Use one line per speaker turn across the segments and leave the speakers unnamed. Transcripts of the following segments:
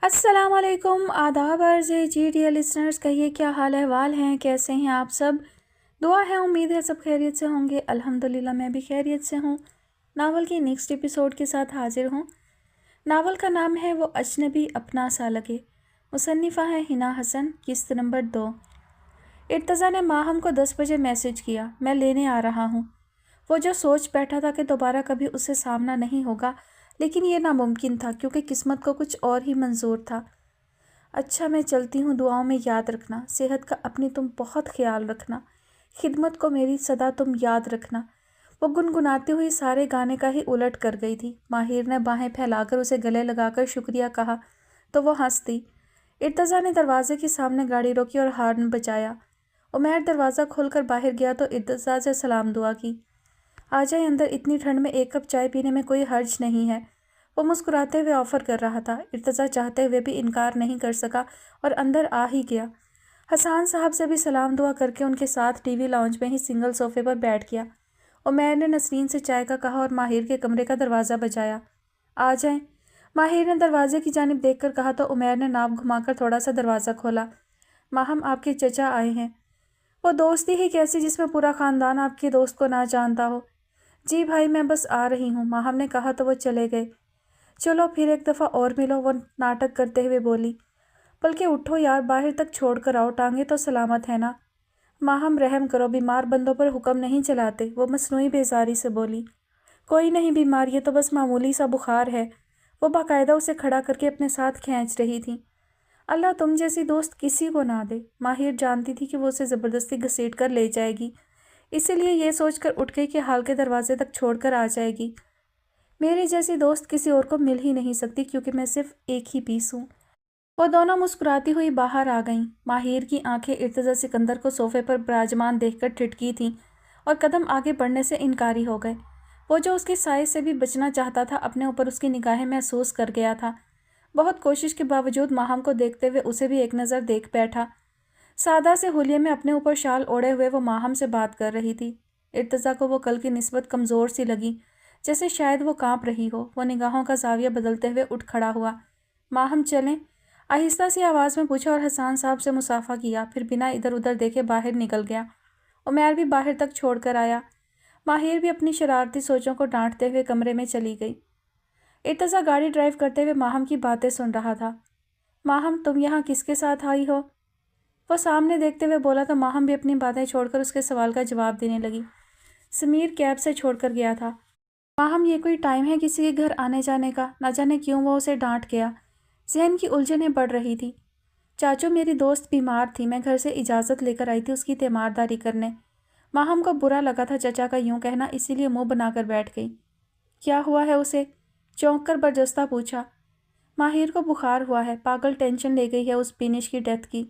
السلام علیکم، آداب عرض ہے جی ڈیئر لسنرز، کہیے کیا حال احوال ہیں، کیسے ہیں آپ سب؟ دعا ہے، امید ہے سب خیریت سے ہوں گے۔ الحمدللہ میں بھی خیریت سے ہوں۔ ناول کی نیکسٹ ایپیسوڈ کے ساتھ حاضر ہوں۔ ناول کا نام ہے وہ اجنبی اپنا سا لگے، مصنفہ ہے حنا حسن، قسط نمبر 2۔ ارتضیٰ نے ماہم کو 10 بجے میسج کیا، میں لینے آ رہا ہوں۔ وہ جو سوچ بیٹھا تھا کہ دوبارہ کبھی اس سے سامنا نہیں ہوگا، لیکن یہ ناممکن تھا کیونکہ قسمت کو کچھ اور ہی منظور تھا۔ اچھا میں چلتی ہوں، دعاؤں میں یاد رکھنا، صحت کا اپنی تم بہت خیال رکھنا، خدمت کو میری صدا تم یاد رکھنا۔ وہ گنگناتی ہوئی سارے گانے کا ہی الٹ کر گئی تھی۔ ماہر نے باہیں پھیلا کر اسے گلے لگا کر شکریہ کہا تو وہ ہنس دی۔ ارتضیٰ نے دروازے کے سامنے گاڑی روکی اور ہارن بجایا۔ عمیر دروازہ کھول کر باہر گیا تو ارتضیٰ سے سلام دعا کی۔ آ جائے اندر، اتنی ٹھنڈ میں ایک کپ چائے پینے میں کوئی حرج نہیں ہے۔ وہ مسکراتے ہوئے آفر کر رہا تھا۔ ارتضیٰ چاہتے ہوئے بھی انکار نہیں کر سکا اور اندر آ ہی گیا۔ حسان صاحب سے بھی سلام دعا کر کے ان کے ساتھ ٹی وی لاؤنج میں ہی سنگل صوفے پر بیٹھ گیا۔ عمیر نے نسرین سے چائے کا کہا اور ماہر کے کمرے کا دروازہ بجایا۔ آ جائیں، ماہر نے دروازے کی جانب دیکھ کر کہا تو عمیر نے ناپ گھما کر تھوڑا سا دروازہ کھولا۔ ماہم، آپ کے چچا آئے ہیں۔ وہ دوستی ہی کیسی جس میں پورا خاندان آپ کے دوست کو نہ جانتا ہو۔ جی بھائی، میں بس آ رہی ہوں، ماہم نے کہا تو وہ چلے گئے۔ چلو پھر ایک دفعہ اور ملو، وہ ناٹک کرتے ہوئے بولی۔ بلکہ اٹھو یار، باہر تک چھوڑ کر آؤ، ٹانگیں تو سلامت ہے نا؟ ماہم رحم کرو، بیمار بندوں پر حکم نہیں چلاتے، وہ مصنوعی بیزاری سے بولی۔ کوئی نہیں بیمار، یہ تو بس معمولی سا بخار ہے۔ وہ باقاعدہ اسے کھڑا کر کے اپنے ساتھ کھینچ رہی تھی۔ اللہ تم جیسی دوست کسی کو نہ دے۔ ماہر جانتی تھی کہ وہ اسے زبردستی گھسیٹ کر لے جائے گی، اسی لیے یہ سوچ کر اٹھ گئی کہ حال کے دروازے تک چھوڑ کر آ جائے گی۔ میری جیسی دوست کسی اور کو مل ہی نہیں سکتی کیونکہ میں صرف ایک ہی پیس ہوں۔ وہ دونوں مسکراتی ہوئی باہر آ گئیں۔ ماہر کی آنکھیں ارتضیٰ سکندر کو صوفے پر براجمان دیکھ کر ٹھٹکی تھیں اور قدم آگے بڑھنے سے انکاری ہو گئے۔ وہ جو اس کے سائے سے بھی بچنا چاہتا تھا، اپنے اوپر اس کی نگاہیں محسوس کر گیا تھا۔ بہت کوشش کے باوجود ماہم کو دیکھتے ہوئے اسے بھی ایک نظر دیکھ بیٹھا۔ سادہ سے حلیے میں اپنے اوپر شال اوڑے ہوئے وہ ماہم سے بات کر رہی تھی۔ ارتضیٰ کو وہ کل کی نسبت کمزور سی لگی، جیسے شاید وہ کانپ رہی ہو۔ وہ نگاہوں کا زاویہ بدلتے ہوئے اٹھ کھڑا ہوا۔ ماہم چلیں؟ آہستہ سی آواز میں پوچھا اور حسان صاحب سے مصافحہ کیا، پھر بنا ادھر ادھر دیکھے باہر نکل گیا۔ عمیر بھی باہر تک چھوڑ کر آیا۔ ماہر بھی اپنی شرارتی سوچوں کو ڈانٹتے ہوئے کمرے میں چلی گئی۔ ارتضیٰ گاڑی ڈرائیو کرتے ہوئے ماہم کی باتیں سن رہا تھا۔ ماہم، تم یہاں کس کے ساتھ آئی ہو؟ وہ سامنے دیکھتے ہوئے بولا تو ماہم بھی اپنی باتیں چھوڑ کر اس کے سوال کا جواب دینے لگی۔ سمیر کیب سے چھوڑ کر گیا تھا۔ ماہم، یہ کوئی ٹائم ہے کسی کے گھر آنے جانے کا؟ نہ جانے کیوں وہ اسے ڈانٹ گیا۔ ذہن کی الجھنیں بڑھ رہی تھی۔ چاچو، میری دوست بیمار تھی، میں گھر سے اجازت لے کر آئی تھی اس کی تیمارداری کرنے۔ ماہم کو برا لگا تھا چچا کا یوں کہنا، اسی لیے منہ بنا کر بیٹھ گئی۔ کیا ہوا ہے اسے؟ چونک کر برجستہ پوچھا۔ ماہر کو بخار ہوا ہے، پاگل ٹینشن لے گئی ہے اس بینش کی ڈیتھ کی۔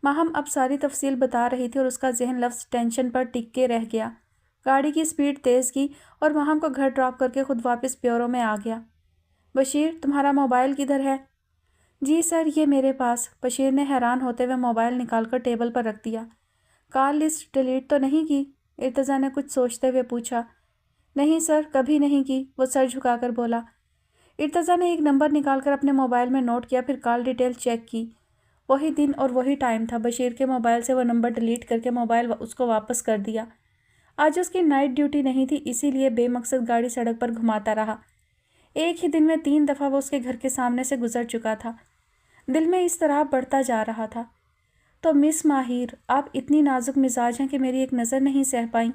ماہم اب ساری تفصیل بتا رہی تھی اور اس کا ذہن لفظ ٹینشن پر ٹک کے رہ گیا۔ گاڑی کی سپیڈ تیز کی اور ماہم کو گھر ڈراپ کر کے خود واپس بیورو میں آ گیا۔ بشیر، تمہارا موبائل کدھر ہے؟ جی سر، یہ میرے پاس۔ بشیر نے حیران ہوتے ہوئے موبائل نکال کر ٹیبل پر رکھ دیا۔ کال لسٹ ڈیلیٹ تو نہیں کی؟ ارتضیٰ نے کچھ سوچتے ہوئے پوچھا۔ نہیں سر، کبھی نہیں کی، وہ سر جھکا کر بولا۔ ارتضیٰ نے ایک نمبر نکال کر اپنے موبائل میں نوٹ کیا، پھر کال ڈیٹیل چیک کی۔ وہی دن اور وہی ٹائم تھا۔ بشیر کے موبائل سے وہ نمبر ڈیلیٹ کر کے موبائل اس کو واپس کر دیا۔ آج اس کی نائٹ ڈیوٹی نہیں تھی، اسی لیے بے مقصد گاڑی سڑک پر گھماتا رہا۔ ایک ہی دن میں 3 دفعہ وہ اس کے گھر کے سامنے سے گزر چکا تھا۔ دل میں اس طرح بڑھتا جا رہا تھا۔ تو مس ماہر، آپ اتنی نازک مزاج ہیں کہ میری ایک نظر نہیں سہ پائیں۔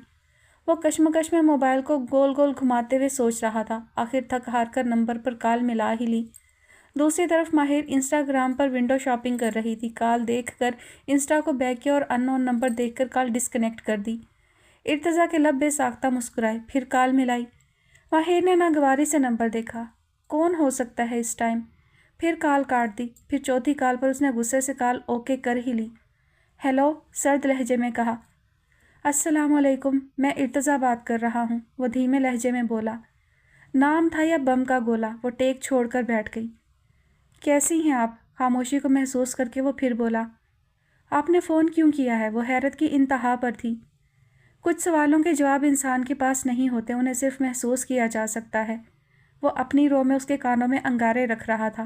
وہ کشمکش میں موبائل کو گول گول گھماتے ہوئے سوچ رہا تھا۔ آخر تھک ہار کر نمبر پر کال ملا ہی لی۔ دوسری طرف ماہر انسٹاگرام پر ونڈو شاپنگ کر رہی تھی۔ کال دیکھ کر انسٹا کو بیک کیا اور ان نون نمبر دیکھ کر کال ڈسکنیکٹ کر دی۔ ارتضیٰ کے لب بے ساختہ مسکرائے، پھر کال ملائی۔ ماہر نے ناگواری سے نمبر دیکھا، کون ہو سکتا ہے اس ٹائم؟ پھر کال کاٹ دی۔ پھر چوتھی کال پر اس نے غصے سے کال اوکے کر ہی لی۔ ہیلو، سرد لہجے میں کہا۔ السلام علیکم، میں ارتضیٰ بات کر رہا ہوں، وہ دھیمے لہجے میں بولا۔ نام تھا یا بم کا گولا؟ وہ ٹیک چھوڑ کر بیٹھ گئی۔ کیسی ہیں آپ؟ خاموشی کو محسوس کر کے وہ پھر بولا۔ آپ نے فون کیوں کیا ہے؟ وہ حیرت کی انتہا پر تھی۔ کچھ سوالوں کے جواب انسان کے پاس نہیں ہوتے، انہیں صرف محسوس کیا جا سکتا ہے۔ وہ اپنی رو میں اس کے کانوں میں انگارے رکھ رہا تھا۔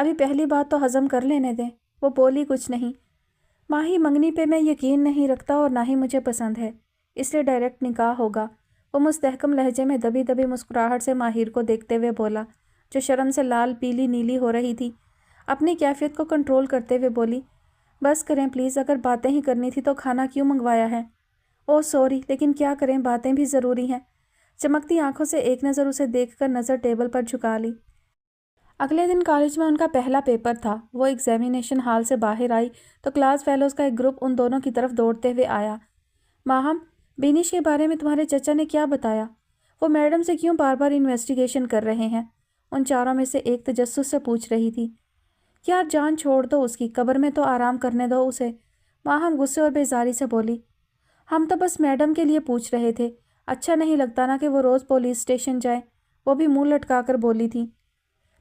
ابھی پہلی بات تو ہضم کر لینے دیں۔ وہ بولی کچھ نہیں۔ ماہی منگنی پہ میں یقین نہیں رکھتا اور نہ ہی مجھے پسند ہے، اس لیے ڈائریکٹ نکاح ہوگا۔ وہ مستحکم لہجے میں دبی دبی مسکراہٹ سے ماہر کو دیکھتے ہوئے بولا، جو شرم سے لال پیلی نیلی ہو رہی تھی۔ اپنی کیفیت کو کنٹرول کرتے ہوئے بولی، بس کریں پلیز، اگر باتیں ہی کرنی تھی تو کھانا کیوں منگوایا ہے؟ اوہ سوری، لیکن کیا کریں، باتیں بھی ضروری ہیں۔ چمکتی آنکھوں سے ایک نظر اسے دیکھ کر نظر ٹیبل پر جھکا لی۔ اگلے دن کالج میں ان کا پہلا پیپر تھا۔ وہ ایگزامینیشن ہال سے باہر آئی تو کلاس فیلوز کا ایک گروپ ان دونوں کی طرف دوڑتے ہوئے آیا۔ ماہم، بینش کے بارے میں تمہارے چچا نے کیا بتایا؟ وہ میڈم سے کیوں بار بار انویسٹیگیشن کر رہے ہیں؟ ان چاروں میں سے ایک تجسس سے پوچھ رہی تھی۔ یار جان چھوڑ دو اس کی، قبر میں تو آرام کرنے دو اسے، ماہم غصے اور بیزاری سے بولی۔ ہم تو بس میڈم کے لیے پوچھ رہے تھے، اچھا نہیں لگتا نا کہ وہ روز پولیس اسٹیشن جائے، وہ بھی منہ لٹکا کر بولی تھی۔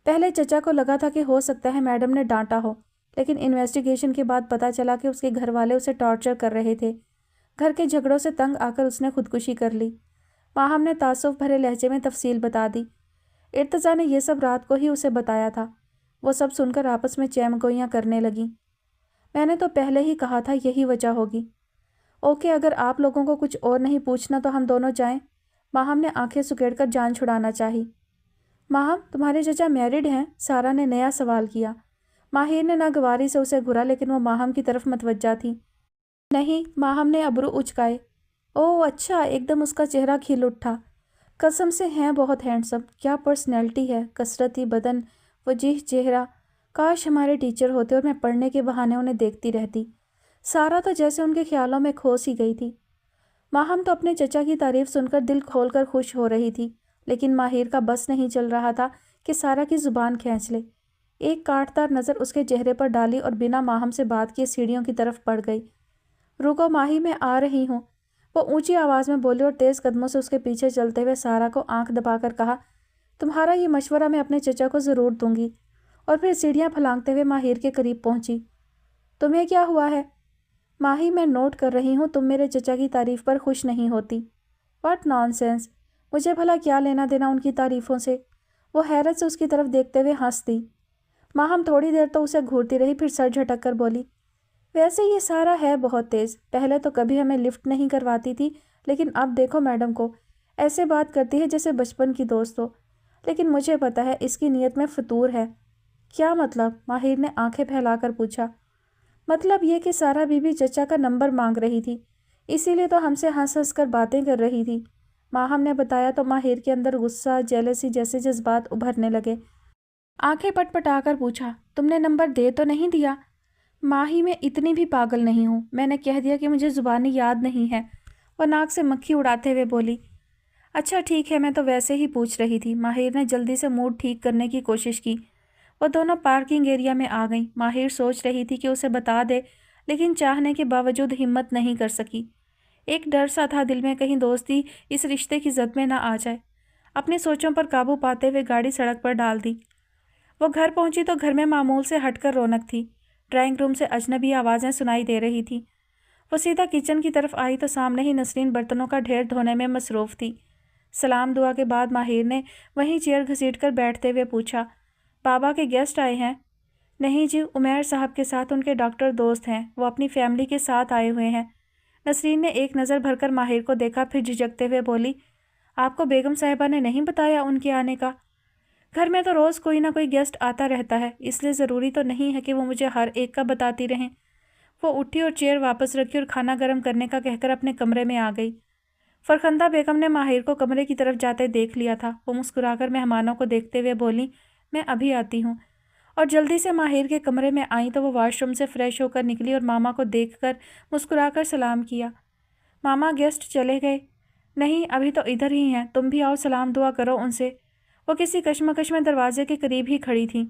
پہلے چچا کو لگا تھا کہ ہو سکتا ہے میڈم نے ڈانٹا ہو، لیکن انویسٹیگیشن کے بعد پتہ چلا کہ اس کے گھر والے اسے ٹارچر کر رہے تھے۔ گھر کے جھگڑوں سے تنگ آ کر اس نے خودکشی کر لی۔ ماہم نے تعصب بھرے لہجے میں تفصیل بتا دی۔ ارتضیٰ نے یہ سب رات کو ہی اسے بتایا تھا۔ وہ سب سن کر آپس میں چہمگوئیاں کرنے لگیں۔ میں نے تو پہلے ہی کہا تھا یہی وجہ ہوگی۔ اوکے، اگر آپ لوگوں کو کچھ اور نہیں پوچھنا تو ہم دونوں جائیں۔ ماہم نے آنکھیں سکیڑ کر جان چھڑانا چاہی۔ ماہم، تمہارے چچا میرڈ ہیں؟ سارا نے نیا سوال کیا۔ ماہر نے ناگواری سے اسے گھورا، لیکن وہ ماہم کی طرف متوجہ تھی۔ نہیں، ماہم نے ابرو اچکائے۔ اوہ اچھا، ایک دم اس کا چہرہ کھل اٹھا۔ قسم سے ہیں بہت ہینڈسم، کیا پرسنالٹی ہے، کثرتی بدن، وجیح چہرہ۔ کاش ہمارے ٹیچر ہوتے اور میں پڑھنے کے بہانے انہیں دیکھتی رہتی۔ سارا تو جیسے ان کے خیالوں میں کھو سی گئی تھی۔ ماہم تو اپنے چچا کی تعریف سن کر دل کھول کر خوش ہو رہی تھی، لیکن ماہر کا بس نہیں چل رہا تھا کہ سارا کی زبان کھینچ لے۔ ایک کاٹدار نظر اس کے چہرے پر ڈالی اور بنا ماہم سے بات کیے سیڑھیوں کی طرف بڑھ گئی۔ رکو ماہی، میں آ رہی ہوں، وہ اونچی آواز میں بولی اور تیز قدموں سے اس کے پیچھے چلتے ہوئے سارا کو آنکھ دبا کر کہا، تمہارا یہ مشورہ میں اپنے چچا کو ضرور دوں گی۔ اور پھر سیڑھیاں پھلانگتے ہوئے ماہر کے قریب پہنچی۔ تمہیں کیا ہوا ہے؟ ماہی، میں نوٹ کر رہی ہوں تم میرے چچا کی تعریف پر خوش نہیں ہوتی۔ واٹ نان سینس، مجھے بھلا کیا لینا دینا ان کی تعریفوں سے؟ وہ حیرت سے اس کی طرف دیکھتے ہوئے ہنس دی۔ ماہم تھوڑی دیر تو اسے گھورتی رہی، پھر سر جھٹک کر بولی، ویسے یہ سارا ہے بہت تیز، پہلے تو کبھی ہمیں لفٹ نہیں کرواتی تھی، لیکن اب دیکھو میڈم کو، ایسے بات کرتی ہے جیسے بچپن کی دوست ہو۔ لیکن مجھے پتا ہے اس کی نیت میں فطور ہے۔ کیا مطلب؟ ماہر نے آنکھیں پھیلا کر پوچھا۔ مطلب یہ کہ سارا بی بی چچا کا نمبر مانگ رہی تھی، اسی لیے تو ہم سے ہنس ہنس کر باتیں کر رہی تھی۔ ماہم نے بتایا تو ماہر کے اندر غصہ، جیلسی جیسے جذبات ابھرنے لگے۔ آنکھیں پٹ پٹا کر پوچھا، تم نے نمبر دے تو نہیں دیا؟ ماہی، میں اتنی بھی پاگل نہیں ہوں، میں نے کہہ دیا کہ مجھے زبانی یاد نہیں ہے، وہ ناک سے مکھی اڑاتے ہوئے بولی۔ اچھا ٹھیک ہے، میں تو ویسے ہی پوچھ رہی تھی۔ ماہر نے جلدی سے موڈ ٹھیک کرنے کی کوشش کی۔ وہ دونوں پارکنگ ایریا میں آ گئیں۔ ماہر سوچ رہی تھی کہ اسے بتا دے، لیکن چاہنے کے باوجود ہمت نہیں کر سکی۔ ایک ڈر سا تھا دل میں، کہیں دوستی اس رشتے کی زد میں نہ آ جائے۔ اپنی سوچوں پر قابو پاتے ہوئے گاڑی سڑک پر ڈال دی۔ وہ گھر پہنچی تو گھر میں معمول سے ہٹ کر رونق تھی۔ ڈرائنگ روم سے اجنبی آوازیں سنائی دے رہی تھیں۔ وہ سیدھا کچن کی طرف آئی تو سامنے ہی نسرین برتنوں کا ڈھیر دھونے میں مصروف تھی۔ سلام دعا کے بعد ماہر نے وہیں چیئر گھسیٹ کر بیٹھتے ہوئے پوچھا، بابا کے گیسٹ آئے ہیں؟ نہیں جی، عمیر صاحب کے ساتھ ان کے ڈاکٹر دوست ہیں، وہ اپنی فیملی کے ساتھ آئے ہوئے ہیں۔ نسرین نے ایک نظر بھر کر ماہر کو دیکھا، پھر جھجکتے ہوئے بولی، آپ کو بیگم صاحبہ نے نہیں بتایا ان کے آنے کا؟ گھر میں تو روز کوئی نہ کوئی گیسٹ آتا رہتا ہے، اس لیے ضروری تو نہیں ہے کہ وہ مجھے ہر ایک کا بتاتی رہیں۔ وہ اٹھی اور چیئر واپس رکھی اور کھانا گرم کرنے کا کہہ کر اپنے کمرے میں آ گئی۔ فرخندہ بیگم نے ماہر کو کمرے کی طرف جاتے دیکھ لیا تھا۔ وہ مسکرا کر مہمانوں کو دیکھتے ہوئے بولی، میں ابھی آتی ہوں، اور جلدی سے ماہر کے کمرے میں آئیں تو وہ واش روم سے فریش ہو کر نکلی اور ماما کو دیکھ کر مسکرا کر سلام کیا۔ ماما گیسٹ چلے گئے؟ نہیں، ابھی تو ادھر ہی ہیں، تم بھی آؤ، سلام دعا کرو ان سے۔ وہ کسی کشمکش میں دروازے کے قریب ہی کھڑی تھیں۔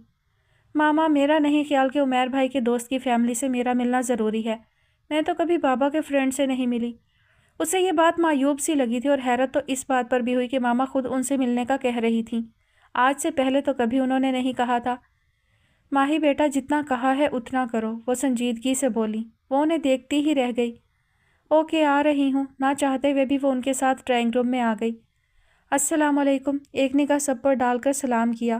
ماما، میرا نہیں خیال کہ عمیر بھائی کے دوست کی فیملی سے میرا ملنا ضروری ہے، میں تو کبھی بابا کے فرینڈ سے نہیں ملی۔ اسے یہ بات معیوب سی لگی تھی اور حیرت تو اس بات پر بھی ہوئی کہ ماما خود ان سے ملنے کا کہہ رہی تھیں۔ آج سے پہلے تو کبھی انہوں نے نہیں کہا تھا۔ ماہی بیٹا، جتنا کہا ہے اتنا کرو، وہ سنجیدگی سے بولی۔ وہ انہیں دیکھتی ہی رہ گئی۔ اوکے، آ رہی ہوں، نہ چاہتے ہوئے بھی وہ ان کے ساتھ ڈرائنگ روم میں آ گئی۔ السلام علیکم، ایک نگاہ سب پر ڈال کر سلام کیا۔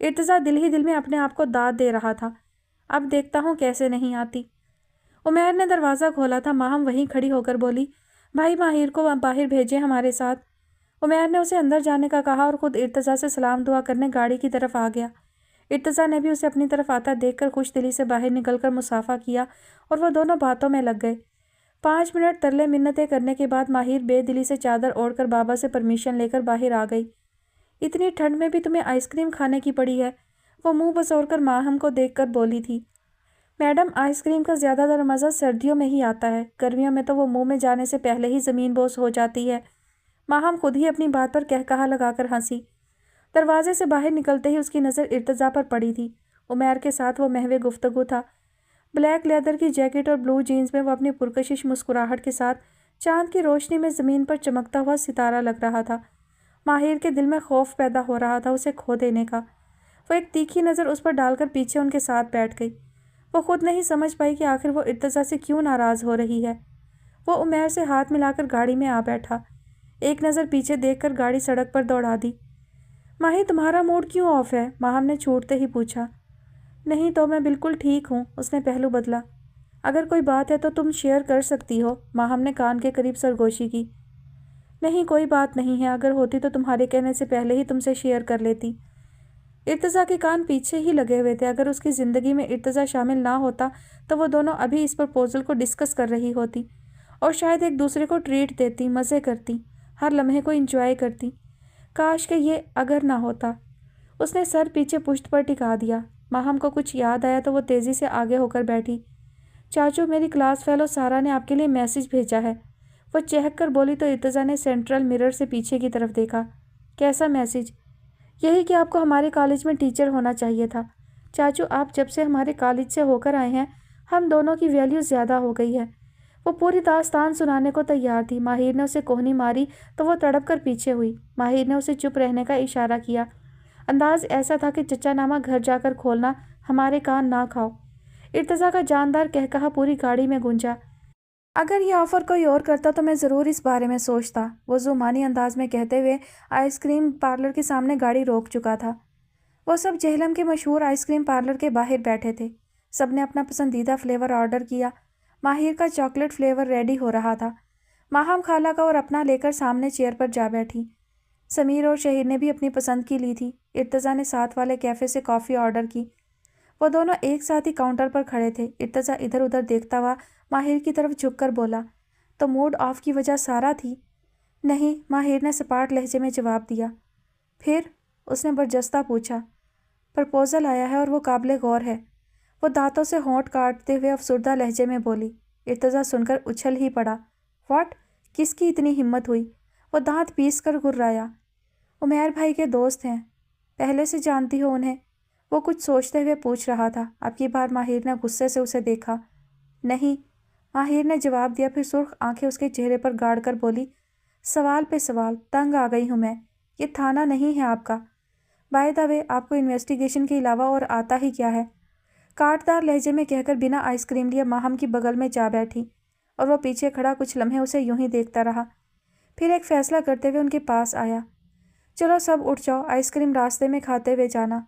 ارتضیٰ دل ہی دل میں اپنے آپ کو داد دے رہا تھا، اب دیکھتا ہوں کیسے نہیں آتی۔ عمیر نے دروازہ کھولا تھا، ماہم وہیں کھڑی ہو کر بولی، بھائی ماہر کو باہر بھیجیں ہمارے ساتھ۔ عمیر نے اسے اندر جانے کا کہا اور خود ارتضیٰ سے سلام دعا کرنے گاڑی کی طرف آ گیا۔ ارتضیٰ نے بھی اسے اپنی طرف آتا دیکھ کر خوش دلی سے باہر نکل کر مصافحہ کیا اور وہ دونوں باتوں میں لگ گئے۔ 5 منٹ ترلے منتیں کرنے کے بعد ماہر بے دلی سے چادر اوڑھ کر بابا سے پرمیشن لے کر باہر آ گئی۔ اتنی ٹھنڈ میں بھی تمہیں آئس کریم کھانے کی پڑی ہے، وہ منہ بسور کر ماہم کو دیکھ کر بولی تھی۔ میڈم، آئس کریم کا زیادہ تر مزہ سردیوں میں ہی آتا ہے، گرمیوں میں تو وہ منہ میں جانے سے پہلے ہی زمین بوس ہو جاتی ہے۔ ماہم خود ہی اپنی بات پر کہا لگا کر ہنسی۔ دروازے سے باہر نکلتے ہی اس کی نظر ارتضیٰ پر پڑی تھی۔ عمیر کے ساتھ وہ محو گفتگو تھا۔ بلیک لیدر کی جیکٹ اور بلو جینز میں وہ اپنی پرکشش مسکراہٹ کے ساتھ چاند کی روشنی میں زمین پر چمکتا ہوا ستارہ لگ رہا تھا۔ ماہر کے دل میں خوف پیدا ہو رہا تھا اسے کھو دینے کا۔ وہ ایک تیکھی نظر اس پر ڈال کر پیچھے ان کے ساتھ بیٹھ گئی۔ وہ خود نہیں سمجھ پائی کہ آخر وہ ارتضیٰ سے کیوں ناراض ہو رہی ہے۔ وہ عمیر سے ہاتھ ملا کر گاڑی میں آ بیٹھا، ایک نظر پیچھے دیکھ کر گاڑی سڑک پر دوڑا دی۔ ماہی، تمہارا موڈ کیوں آف ہے؟ ماہم نے چھوٹتے ہی پوچھا۔ نہیں تو میں بالکل ٹھیک ہوں، اس نے پہلو بدلا۔ اگر کوئی بات ہے تو تم شیئر کر سکتی ہو، ماہم نے کان کے قریب سرگوشی کی۔ نہیں کوئی بات نہیں ہے، اگر ہوتی تو تمہارے کہنے سے پہلے ہی تم سے شیئر کر لیتی۔ ارتضیٰ کے کان پیچھے ہی لگے ہوئے تھے، اگر اس کی زندگی میں ارتضیٰ شامل نہ ہوتا تو وہ دونوں ابھی اس پرپوزل کو ڈسکس کر رہی ہوتی اور شاید ایک دوسرے کو ٹریٹ دیتی، مزے کرتی، ہر لمحے کو انجوائے کرتی۔ کاش کہ یہ اگر نہ ہوتا۔ اس نے سر پیچھے پشت پر ٹکا دیا۔ ماہم کو کچھ یاد آیا تو وہ تیزی سے آگے ہو کر بیٹھی۔ چاچو، میری کلاس فیلو سارا نے آپ کے لیے میسج بھیجا ہے، وہ چہک کر بولی تو ارتضیٰ نے سینٹرل مرر سے پیچھے کی طرف دیکھا۔ کیسا میسج؟ یہی کہ آپ کو ہمارے کالج میں ٹیچر ہونا چاہیے تھا۔ چاچو، آپ جب سے ہمارے کالج سے ہو کر آئے ہیں ہم دونوں کی ویلیو زیادہ ہو گئی ہے۔ وہ پوری داستان سنانے کو تیار تھی۔ ماہر نے اسے کوہنی ماری تو وہ تڑپ کر پیچھے ہوئی۔ ماہر نے اسے چپ رہنے کا اشارہ کیا، انداز ایسا تھا کہ چچا نامہ گھر جا کر کھولنا، ہمارے کان نہ کھاؤ۔ ارتضیٰ کا جاندار کہا پوری گاڑی میں گونجا۔ اگر یہ آفر کوئی اور کرتا تو میں ضرور اس بارے میں سوچتا، وہ زمانی انداز میں کہتے ہوئے آئس کریم پارلر کے سامنے گاڑی روک چکا تھا۔ وہ سب جہلم کے مشہور آئس کریم پارلر کے باہر بیٹھے تھے۔ سب نے اپنا پسندیدہ فلیور آرڈر کیا۔ ماہر کا چاکلیٹ فلیور ریڈی ہو رہا تھا۔ ماہم خالہ کا اور اپنا لے کر سامنے چیئر پر جا بیٹھی۔ سمیر اور شہیر نے بھی اپنی پسند کی لی تھی۔ ارتضیٰ نے ساتھ والے کیفے سے کافی آرڈر کی۔ وہ دونوں ایک ساتھ ہی کاؤنٹر پر کھڑے تھے۔ ارتضیٰ ادھر ادھر دیکھتا ہوا ماہر کی طرف جھک کر بولا، تو موڈ آف کی وجہ سارا تھی؟ نہیں، ماہر نے سپاٹ لہجے میں جواب دیا۔ پھر؟ اس نے برجستہ پوچھا۔ پرپوزل آیا ہے اور وہ قابل غور ہے، وہ دانتوں سے ہونٹ کاٹتے ہوئے افسردہ لہجے میں بولی۔ ارتضیٰ سن کر اچھل ہی پڑا۔ واٹ؟ کس کی اتنی ہمت ہوئی؟ وہ دانت پیس کر گھرایا۔ عمیر بھائی کے دوست ہیں، پہلے سے جانتی ہو انہیں؟ وہ کچھ سوچتے ہوئے پوچھ رہا تھا۔ اب کی بار ماہر نے غصے سے اسے دیکھا۔ نہیں، ماہر نے جواب دیا، پھر سرخ آنکھیں اس کے چہرے پر گاڑ کر بولی، سوال پہ سوال، تنگ آ گئی ہوں میں، یہ تھانہ نہیں ہے آپ کا۔ بائی دا وے، آپ کو انویسٹیگیشن کے علاوہ اور آتا ہی کیا ہے؟ کاٹدار لہجے میں کہہ کر بنا آئس کریم لیے ماہم کی بغل میں جا بیٹھی اور وہ پیچھے کھڑا کچھ لمحے اسے یوں ہی دیکھتا رہا، پھر ایک فیصلہ کرتے ہوئے ان کے پاس آیا۔ چلو سب اٹھ جاؤ، آئس کریم راستے میں کھاتے ہوئے جانا۔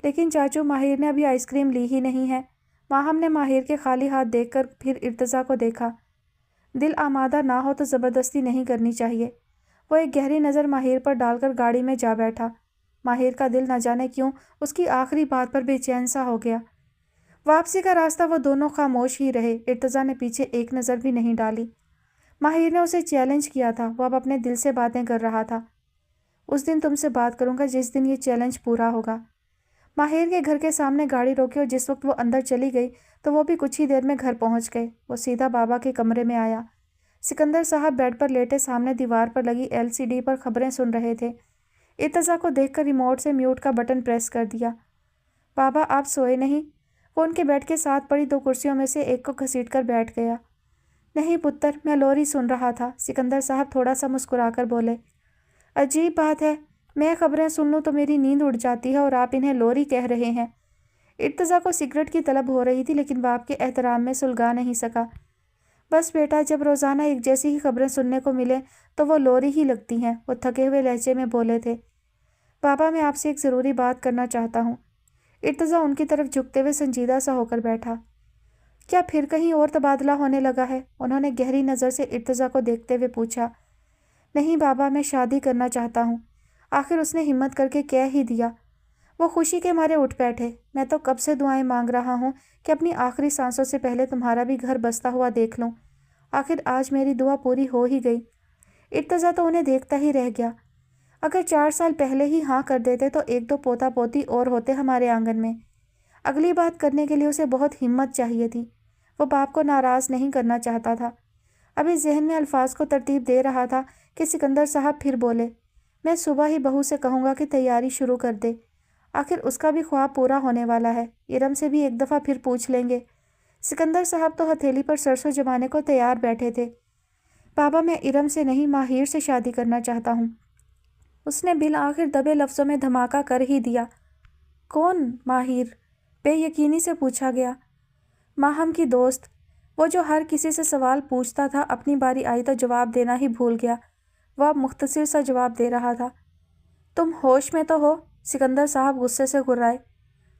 لیکن چاچو، ماہر نے ابھی آئس کریم لی ہی نہیں ہے۔ ماہم نے ماہر کے خالی ہاتھ دیکھ کر پھر ارتضیٰ کو دیکھا۔ دل آمادہ نہ ہو تو زبردستی نہیں کرنی چاہیے۔ وہ ایک گہری نظر ماہر پر ڈال کر گاڑی میں جا بیٹھا۔ ماہر کا دل نہ جانے کیوں اس کی آخری بات پر بے چین سا ہو گیا۔ واپسی کا راستہ وہ دونوں خاموش ہی رہے۔ ارتضیٰ نے پیچھے ایک نظر بھی نہیں ڈالی۔ ماہر نے اسے چیلنج کیا تھا، وہ اب اپنے دل سے باتیں کر رہا تھا۔ اس دن تم سے بات کروں گا جس دن یہ چیلنج پورا ہوگا۔ ماہر کے گھر کے سامنے گاڑی روکی اور جس وقت وہ اندر چلی گئی تو وہ بھی کچھ ہی دیر میں گھر پہنچ گئے۔ وہ سیدھا بابا کے کمرے میں آیا۔ سکندر صاحب بیڈ پر لیٹے سامنے دیوار پر لگی LCD پر خبریں سن رہے تھے۔ ارتضیٰ کو دیکھ کر ریموٹ سے میوٹ کا بٹن پریس کر دیا۔ بابا، آپ سوئے نہیں؟ وہ ان کے بیڈ کے ساتھ پڑی 2 کرسیوں میں سے ایک کو گھسیٹ کر بیٹھ گیا۔ نہیں پتر، میں لوری سن رہا تھا، سکندر صاحب تھوڑا سا مسکرا کر بولے۔ عجیب بات ہے، میں خبریں سن لوں تو میری نیند اڑ جاتی ہے اور آپ انہیں لوری کہہ رہے ہیں۔ ارتضیٰ کو سگریٹ کی طلب ہو رہی تھی لیکن باپ کے احترام میں سلگا نہیں سکا۔ بس بیٹا، جب روزانہ ایک جیسی ہی خبریں سننے کو ملے تو وہ لوری ہی لگتی ہیں، وہ تھکے ہوئے لہجے میں بولے تھے۔ پاپا میں آپ سے ایک ضروری بات کرنا چاہتا ہوں۔ ارتضیٰ ان کی طرف جھکتے ہوئے سنجیدہ سا ہو کر بیٹھا۔ کیا پھر کہیں اور تبادلہ ہونے لگا ہے؟ انہوں نے گہری نظر سے ارتضیٰ کو دیکھتے ہوئے پوچھا۔ نہیں بابا، میں شادی کرنا چاہتا ہوں۔ آخر اس نے ہمت کر کے کہہ ہی دیا۔ وہ خوشی کے مارے اٹھ بیٹھے۔ میں تو کب سے دعائیں مانگ رہا ہوں کہ اپنی آخری سانسوں سے پہلے تمہارا بھی گھر بستا ہوا دیکھ لوں۔ آخر آج میری دعا پوری ہو ہی گئی۔ ارتضیٰ تو انہیں دیکھتا ہی رہ گیا۔ اگر 4 سال پہلے ہی ہاں کر دیتے تو 1-2 پوتا پوتی اور ہوتے ہمارے آنگن میں۔ اگلی بات کرنے کے لیے اسے بہت ہمت چاہیے تھی۔ وہ باپ کو ناراض نہیں کرنا چاہتا تھا۔ ابھی ذہن میں الفاظ کو ترتیب دے رہا تھا کہ سکندر صاحب پھر بولے، میں صبح ہی بہو سے کہوں گا کہ تیاری شروع کر دے۔ آخر اس کا بھی خواب پورا ہونے والا ہے۔ ارم سے بھی ایک دفعہ پھر پوچھ لیں گے۔ سکندر صاحب تو ہتھیلی پر سرسوں جمانے کو تیار بیٹھے تھے۔ بابا، میں ارم سے نہیں ماہر سے شادی کرنا چاہتا ہوں۔ اس نے بالآخر دبے لفظوں میں دھماکہ کر ہی دیا۔ کون ماہر؟ بے یقینی سے پوچھا گیا۔ ماہم کی دوست۔ وہ جو ہر کسی سے سوال پوچھتا تھا، اپنی باری آئی تو جواب دینا ہی بھول گیا۔ وہ اب مختصر سا جواب دے رہا تھا۔ تم ہوش میں تو ہو؟ سکندر صاحب غصے سے گرائے۔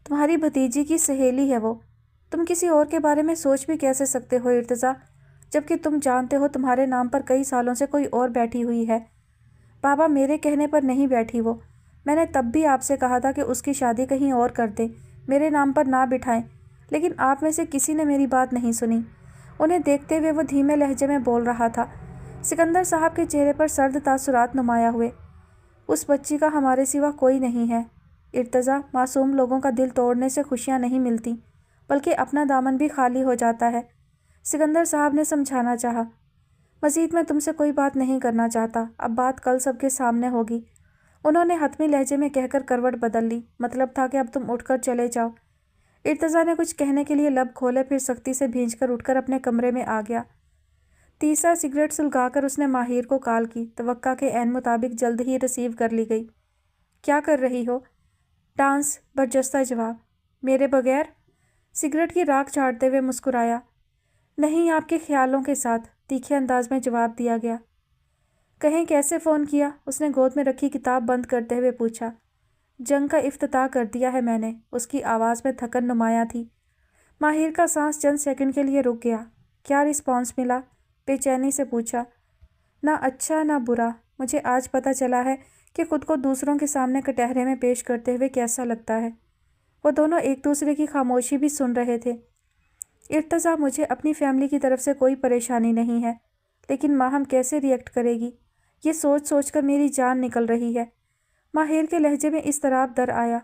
تمہاری بھتیجی کی سہیلی ہے وہ۔ تم کسی اور کے بارے میں سوچ بھی کیسے سکتے ہو ارتضیٰ، جبکہ تم جانتے ہو تمہارے نام پر کئی سالوں سے کوئی اور بیٹھی ہوئی ہے۔ بابا، میرے کہنے پر نہیں بیٹھی وہ۔ میں نے تب بھی آپ سے کہا تھا کہ اس کی شادی کہیں اور کر دیں، میرے نام پر نہ بٹھائیں، لیکن آپ میں سے کسی نے میری بات نہیں سنی۔ انہیں دیکھتے ہوئے وہ دھیمے لہجے میں بول رہا تھا۔ سکندر صاحب کے چہرے پر سرد تاثرات نمایاں ہوئے۔ اس بچی کا ہمارے سوا کوئی نہیں ہے ارتضیٰ۔ معصوم لوگوں کا دل توڑنے سے خوشیاں نہیں ملتی، بلکہ اپنا دامن بھی خالی ہو جاتا ہے، سکندر صاحب نے سمجھانا چاہا۔ مزید میں تم سے کوئی بات نہیں کرنا چاہتا، اب بات کل سب کے سامنے ہوگی۔ انہوں نے حتمی لہجے میں کہہ کر کروٹ بدل لی۔ مطلب تھا کہ اب تم اٹھ کر چلے جاؤ۔ ارتضیٰ نے کچھ کہنے کے لیے لب کھولے، پھر سختی سے بھینج کر اٹھ کر اپنے کمرے میں آ گیا۔ تیسرا سگریٹ سلگا کر اس نے ماہر کو کال کی۔ توقع کے عین مطابق جلد ہی ریسیو کر لی گئی۔ کیا کر رہی ہو؟ ڈانس، برجستہ جواب۔ میرے بغیر؟ سگریٹ کی راکھ جھاڑتے ہوئے مسکرایا۔ نہیں، آپ کے خیالوں کے ساتھ، تیکھے انداز میں جواب دیا گیا۔ کہیں کیسے فون کیا؟ اس نے گود میں رکھی کتاب بند کرتے ہوئے پوچھا۔ جنگ کا افتتاح کر دیا ہے میں نے۔ اس کی آواز میں تھکن نمایاں تھی۔ ماہر کا سانس چند سیکنڈ کے لیے رک گیا۔ کیا رسپانس ملا؟ بے چینی سے پوچھا۔ نہ اچھا نہ برا۔ مجھے آج پتہ چلا ہے کہ خود کو دوسروں کے سامنے کٹہرے میں پیش کرتے ہوئے کیسا لگتا ہے۔ وہ دونوں ایک دوسرے کی خاموشی بھی سن رہے تھے۔ ارتضیٰ، مجھے اپنی فیملی کی طرف سے کوئی پریشانی نہیں ہے، لیکن ماہم کیسے ری ایکٹ کرے گی، یہ سوچ سوچ کر میری جان نکل رہی ہے۔ ماہر کے لہجے میں اضطراب در آیا۔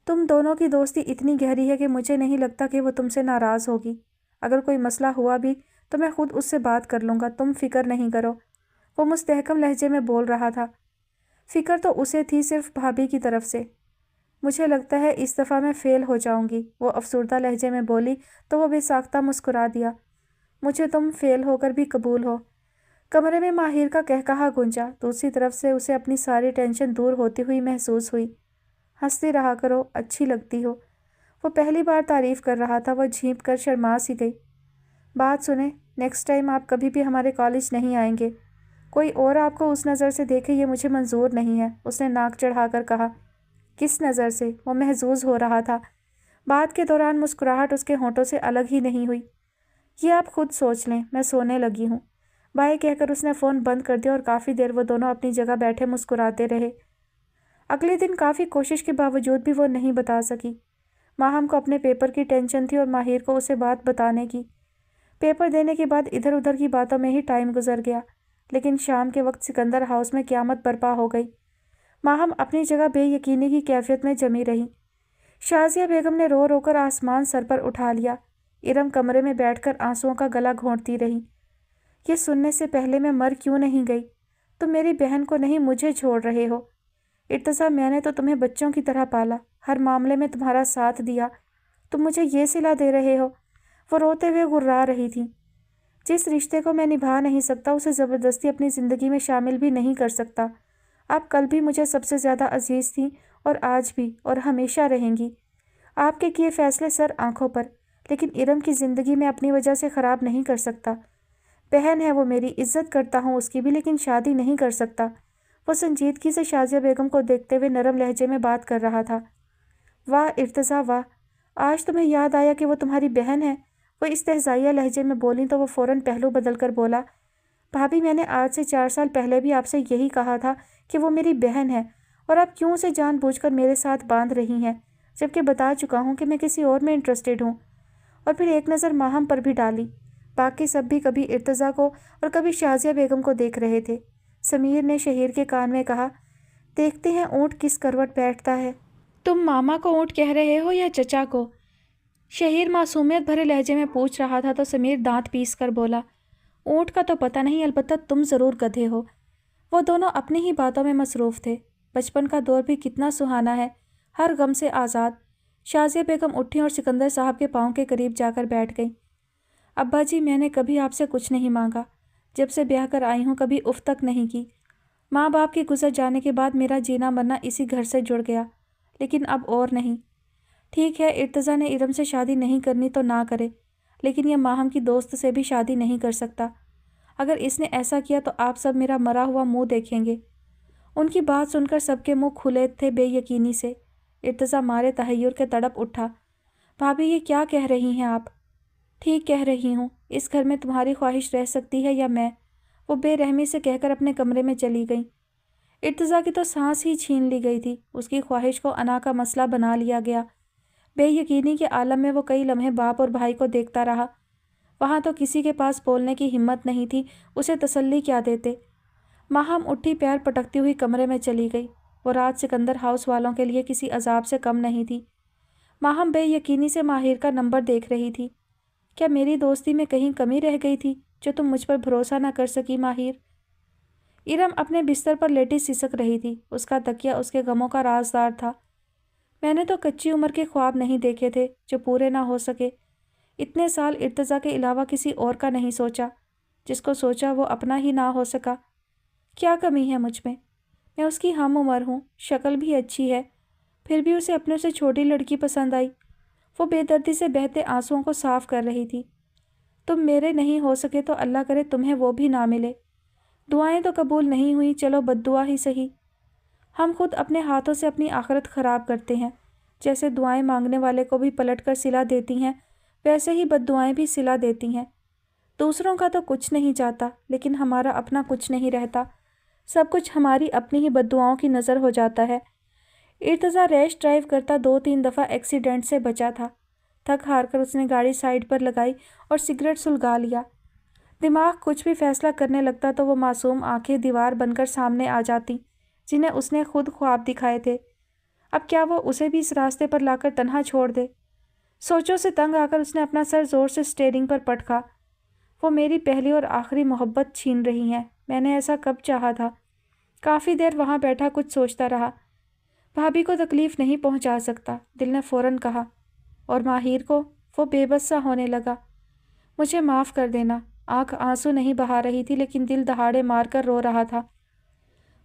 تم دونوں کی دوستی اتنی گہری ہے کہ مجھے نہیں لگتا کہ وہ تم سے ناراض ہوگی۔ اگر کوئی مسئلہ ہوا بھی تو میں خود اس سے بات کر لوں گا، تم فکر نہیں کرو۔ وہ مستحکم لہجے میں بول رہا تھا۔ فکر تو اسے تھی، صرف بھابھی کی طرف سے۔ مجھے لگتا ہے اس دفعہ میں فیل ہو جاؤں گی، وہ افسردہ لہجے میں بولی تو وہ بے ساختہ مسکرا دیا۔ مجھے تم فیل ہو کر بھی قبول ہو۔ کمرے میں ماہر کا قہقہا گونجا۔ دوسری طرف سے اسے اپنی ساری ٹینشن دور ہوتی ہوئی محسوس ہوئی۔ ہنستی رہا کرو، اچھی لگتی ہو۔ وہ پہلی بار تعریف کر رہا تھا، وہ جھینپ کر شرما سی گئی۔ بات سنیں، نیکسٹ ٹائم آپ کبھی بھی ہمارے کالج نہیں آئیں گے۔ کوئی اور آپ کو اس نظر سے دیکھے یہ مجھے منظور نہیں ہے، اس نے ناک چڑھا کر کہا۔ کس نظر سے؟ وہ محظوظ ہو رہا تھا۔ بات کے دوران مسکراہٹ اس کے ہونٹوں سے الگ ہی نہیں ہوئی۔ یہ آپ خود سوچ لیں، میں سونے لگی ہوں۔ بائے کہہ کر اس نے فون بند کر دیا اور کافی دیر وہ دونوں اپنی جگہ بیٹھے مسکراتے رہے۔ اگلے دن کافی کوشش کے باوجود بھی وہ نہیں بتا سکی۔ ماہم کو اپنے پیپر کی ٹینشن تھی اور ماہر کو اسے بات بتانے کی۔ پیپر دینے کے بعد ادھر ادھر کی باتوں میں ہی ٹائم گزر گیا، لیکن شام کے وقت سکندر ہاؤس میں قیامت برپا ہو گئی۔ ماہم اپنی جگہ بے یقینی کی کیفیت میں جمی رہی۔ شازیہ بیگم نے رو رو کر آسمان سر پر اٹھا لیا۔ ارم کمرے میں بیٹھ کر آنسوؤں کا گلا گھونٹتی رہی۔ یہ سننے سے پہلے میں مر کیوں نہیں گئی؟ تم میری بہن کو نہیں، مجھے چھوڑ رہے ہو۔ ارتضیٰ، میں نے تو تمہیں بچوں کی طرح پالا، ہر معاملے میں تمہارا ساتھ دیا، تم مجھے یہ صلہ دے رہے ہو؟ وہ روتے ہوئے گررا رہی تھی۔ جس رشتے کو میں نبھا نہیں سکتا اسے زبردستی اپنی زندگی میں شامل بھی نہیں کر سکتا۔ آپ کل بھی مجھے سب سے زیادہ عزیز تھیں اور آج بھی اور ہمیشہ رہیں گی۔ آپ کے کیے فیصلے سر آنکھوں پر، لیکن ارم کی زندگی میں اپنی وجہ سے خراب نہیں کر سکتا۔ بہن ہے وہ میری، عزت کرتا ہوں اس کی بھی، لیکن شادی نہیں کر سکتا۔ وہ سنجیدگی سے شازیہ بیگم کو دیکھتے ہوئے نرم لہجے میں بات کر رہا تھا۔ واہ ارتضیٰ واہ، آج تمہیں یاد آیا کہ وہ تمہاری بہن ہے؟ وہ استہزائیہ لہجے میں بولیں تو وہ فوراً پہلو بدل کر بولا، بھابھی میں نے آج سے 4 سال پہلے بھی آپ سے یہی کہا تھا کہ وہ میری بہن ہے، اور آپ کیوں اسے جان بوجھ کر میرے ساتھ باندھ رہی ہیں، جبکہ بتا چکا ہوں کہ میں کسی اور میں انٹرسٹڈ ہوں۔ اور پھر ایک نظر ماہم پر بھی ڈالی۔ باقی سب بھی کبھی ارتضیٰ کو اور کبھی شازیہ بیگم کو دیکھ رہے تھے۔ سمیر نے شہیر کے کان میں کہا، دیکھتے ہیں اونٹ کس کروٹ بیٹھتا ہے۔ تم ماما کو اونٹ کہہ رہے ہو یا چچا کو؟ شہیر معصومیت بھرے لہجے میں پوچھ رہا تھا تو سمیر دانت پیس کر بولا، اونٹ کا تو پتہ نہیں، البتہ تم ضرور گدھے ہو۔ وہ دونوں اپنی ہی باتوں میں مصروف تھے۔ بچپن کا دور بھی کتنا سہانا ہے، ہر غم سے آزاد۔ شازیہ بیگم اٹھی اور سکندر صاحب کے پاؤں کے قریب جا کر بیٹھ گئی۔ ابا جی میں نے کبھی آپ سے کچھ نہیں مانگا، جب سے بیاہ کر آئی ہوں کبھی اف تک نہیں کی۔ ماں باپ کے گزر جانے کے بعد میرا جینا مرنا اسی گھر سے جڑ گیا، لیکن اب اور نہیں۔ ٹھیک ہے ارتضیٰ نے ارم سے شادی نہیں کرنی تو نہ کرے، لیکن یہ ماہم کی دوست سے بھی شادی نہیں کر سکتا۔ اگر اس نے ایسا کیا تو آپ سب میرا مرا ہوا منہ دیکھیں گے۔ ان کی بات سن کر سب کے منہ کھلے تھے بے یقینی سے۔ ارتضیٰ مارے تحیر کے تڑپ اٹھا، بھابھی یہ کیا کہہ رہی ہیں آپ؟ ٹھیک کہہ رہی ہوں، اس گھر میں تمہاری خواہش رہ سکتی ہے یا میں؟ وہ بے رحمی سے کہہ کر اپنے کمرے میں چلی گئی۔ ارتضیٰ کی تو سانس ہی چھین لی گئی تھی، اس کی خواہش کو انا کا مسئلہ بنا لیا گیا۔ بے یقینی کے عالم میں وہ کئی لمحے باپ اور بھائی کو دیکھتا رہا۔ وہاں تو کسی کے پاس بولنے کی ہمت نہیں تھی، اسے تسلی کیا دیتے۔ ماہم اٹھی پیر پٹکتی ہوئی کمرے میں چلی گئی۔ وہ رات سکندر ہاؤس والوں کے لیے کسی عذاب سے کم نہیں تھی۔ ماہم بے یقینی سے ماہر کا نمبر دیکھ رہی تھی۔ کیا میری دوستی میں کہیں کمی رہ گئی تھی جو تم مجھ پر بھروسہ نہ کر سکی ماہر؟ ارم اپنے بستر پر لیٹی سسک رہی تھی، اس کا تکیہ اس کے غموں کا رازدار تھا۔ میں نے تو کچی عمر کے خواب نہیں دیکھے تھے جو پورے نہ ہو سکے۔ اتنے سال ارتضیٰ کے علاوہ کسی اور کا نہیں سوچا، جس کو سوچا وہ اپنا ہی نہ ہو سکا۔ کیا کمی ہے مجھ میں اس کی ہم عمر ہوں، شکل بھی اچھی ہے، پھر بھی اسے اپنے سے چھوٹی لڑکی پسند آئی۔ وہ بے دردی سے بہتے آنسوؤں کو صاف کر رہی تھی۔ تم میرے نہیں ہو سکے تو اللہ کرے تمہیں وہ بھی نہ ملے۔ دعائیں تو قبول نہیں ہوئی، چلو بد دعا ہی سہی۔ ہم خود اپنے ہاتھوں سے اپنی آخرت خراب کرتے ہیں۔ جیسے دعائیں مانگنے والے کو بھی پلٹ کر صلہ دیتی ہیں، ویسے ہی بد دعائیں بھی صلہ دیتی ہیں۔ دوسروں کا تو کچھ نہیں جاتا، لیکن ہمارا اپنا کچھ نہیں رہتا، سب کچھ ہماری اپنی ہی بد دعاؤں کی نظر ہو جاتا ہے۔ ارتضیٰ ریش ڈرائیو کرتا 2-3 دفعہ ایکسیڈنٹ سے بچا تھا۔ تھک ہار کر اس نے گاڑی سائڈ پر لگائی اور سگریٹ سلگا لیا۔ دماغ کچھ بھی فیصلہ کرنے لگتا تو وہ معصوم آنکھیں دیوار بن کر سامنے آ جاتی جنہیں اس نے خود خواب دکھائے تھے۔ اب کیا وہ اسے بھی اس راستے پر لا کر تنہا چھوڑ دے؟ سوچوں سے تنگ آ کر اس نے اپنا سر زور سے اسٹیئرنگ پر پٹکا۔ وہ میری پہلی اور آخری محبت چھین رہی ہیں، میں نے ایسا کب چاہا تھا۔ کافی دیر وہاں بیٹھا کچھ سوچتا رہا۔ بھابھی کو تکلیف نہیں پہنچا سکتا، دل نے فوراً کہا، اور ماہر کو؟ وہ بے بس سا ہونے لگا۔ مجھے معاف کر دینا۔ آنکھ آنسو نہیں بہا رہی تھی لیکن دل دہاڑے مار کر رو رہا تھا۔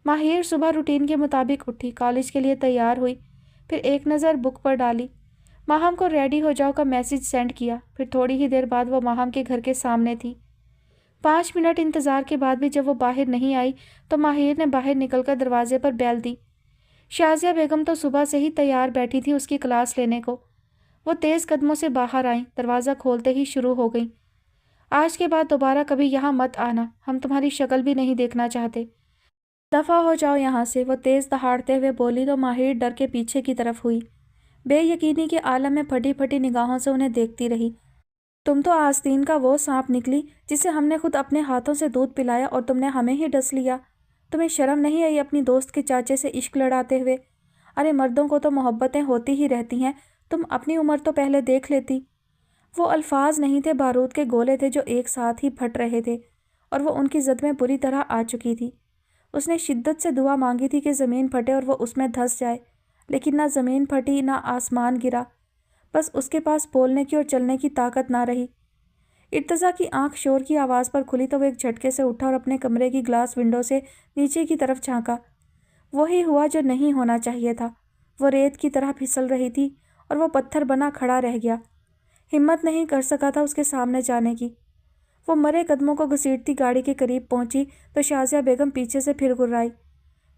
ماہر صبح روٹین کے مطابق اٹھی، کالج کے لیے تیار ہوئی، پھر ایک نظر بک پر ڈالی، ماہم کو ریڈی ہو جاؤ کا میسج سینڈ کیا، پھر تھوڑی ہی دیر بعد وہ ماہم کے گھر کے سامنے تھی۔ 5 منٹ انتظار کے بعد بھی جب وہ باہر نہیں آئی تو ماہر نے باہر نکل کر دروازے پر بیل دی۔ شازیہ بیگم تو صبح سے ہی تیار بیٹھی تھی اس کی کلاس لینے کو۔ وہ تیز قدموں سے باہر آئیں، دروازہ کھولتے ہی شروع ہو گئیں۔ آج کے بعد دوبارہ کبھی یہاں مت آنا، ہم تمہاری شکل بھی نہیں دیکھنا چاہتے۔ دفع ہو جاؤ یہاں سے، وہ تیز دہاڑتے ہوئے بولی تو ماہر ڈر کے پیچھے کی طرف ہوئی۔ بے یقینی کے عالم میں پھٹی پھٹی نگاہوں سے انہیں دیکھتی رہی۔ تم تو آستین کا وہ سانپ نکلی جسے ہم نے خود اپنے ہاتھوں سے دودھ پلایا اور تم نے ہمیں ہی ڈس لیا۔ تمہیں شرم نہیں آئی اپنی دوست کے چاچے سے عشق لڑاتے ہوئے؟ ارے مردوں کو تو محبتیں ہوتی ہی رہتی ہیں، تم اپنی عمر تو پہلے دیکھ لیتی۔ وہ الفاظ نہیں تھے، بارود کے گولے تھے جو ایک ساتھ ہی پھٹ رہے تھے، اور وہ ان کی زد میں بری طرح آ چکی تھی۔ اس نے شدت سے دعا مانگی تھی کہ زمین پھٹے اور وہ اس میں دھس جائے، لیکن نہ زمین پھٹی نہ آسمان گرا، بس اس کے پاس بولنے کی اور چلنے کی طاقت نہ رہی۔ ارتضیٰ کی آنکھ شور کی آواز پر کھلی تو وہ ایک جھٹکے سے اٹھا اور اپنے کمرے کی گلاس ونڈو سے نیچے کی طرف جھانکا۔ وہی ہوا جو نہیں ہونا چاہیے تھا، وہ ریت کی طرح پھسل رہی تھی اور وہ پتھر بنا کھڑا رہ گیا۔ ہمت نہیں کر سکا تھا اس کے سامنے جانے کی۔ وہ مرے قدموں کو گھسیٹتی گاڑی کے قریب پہنچی تو شازیہ بیگم پیچھے سے پھر گرائی۔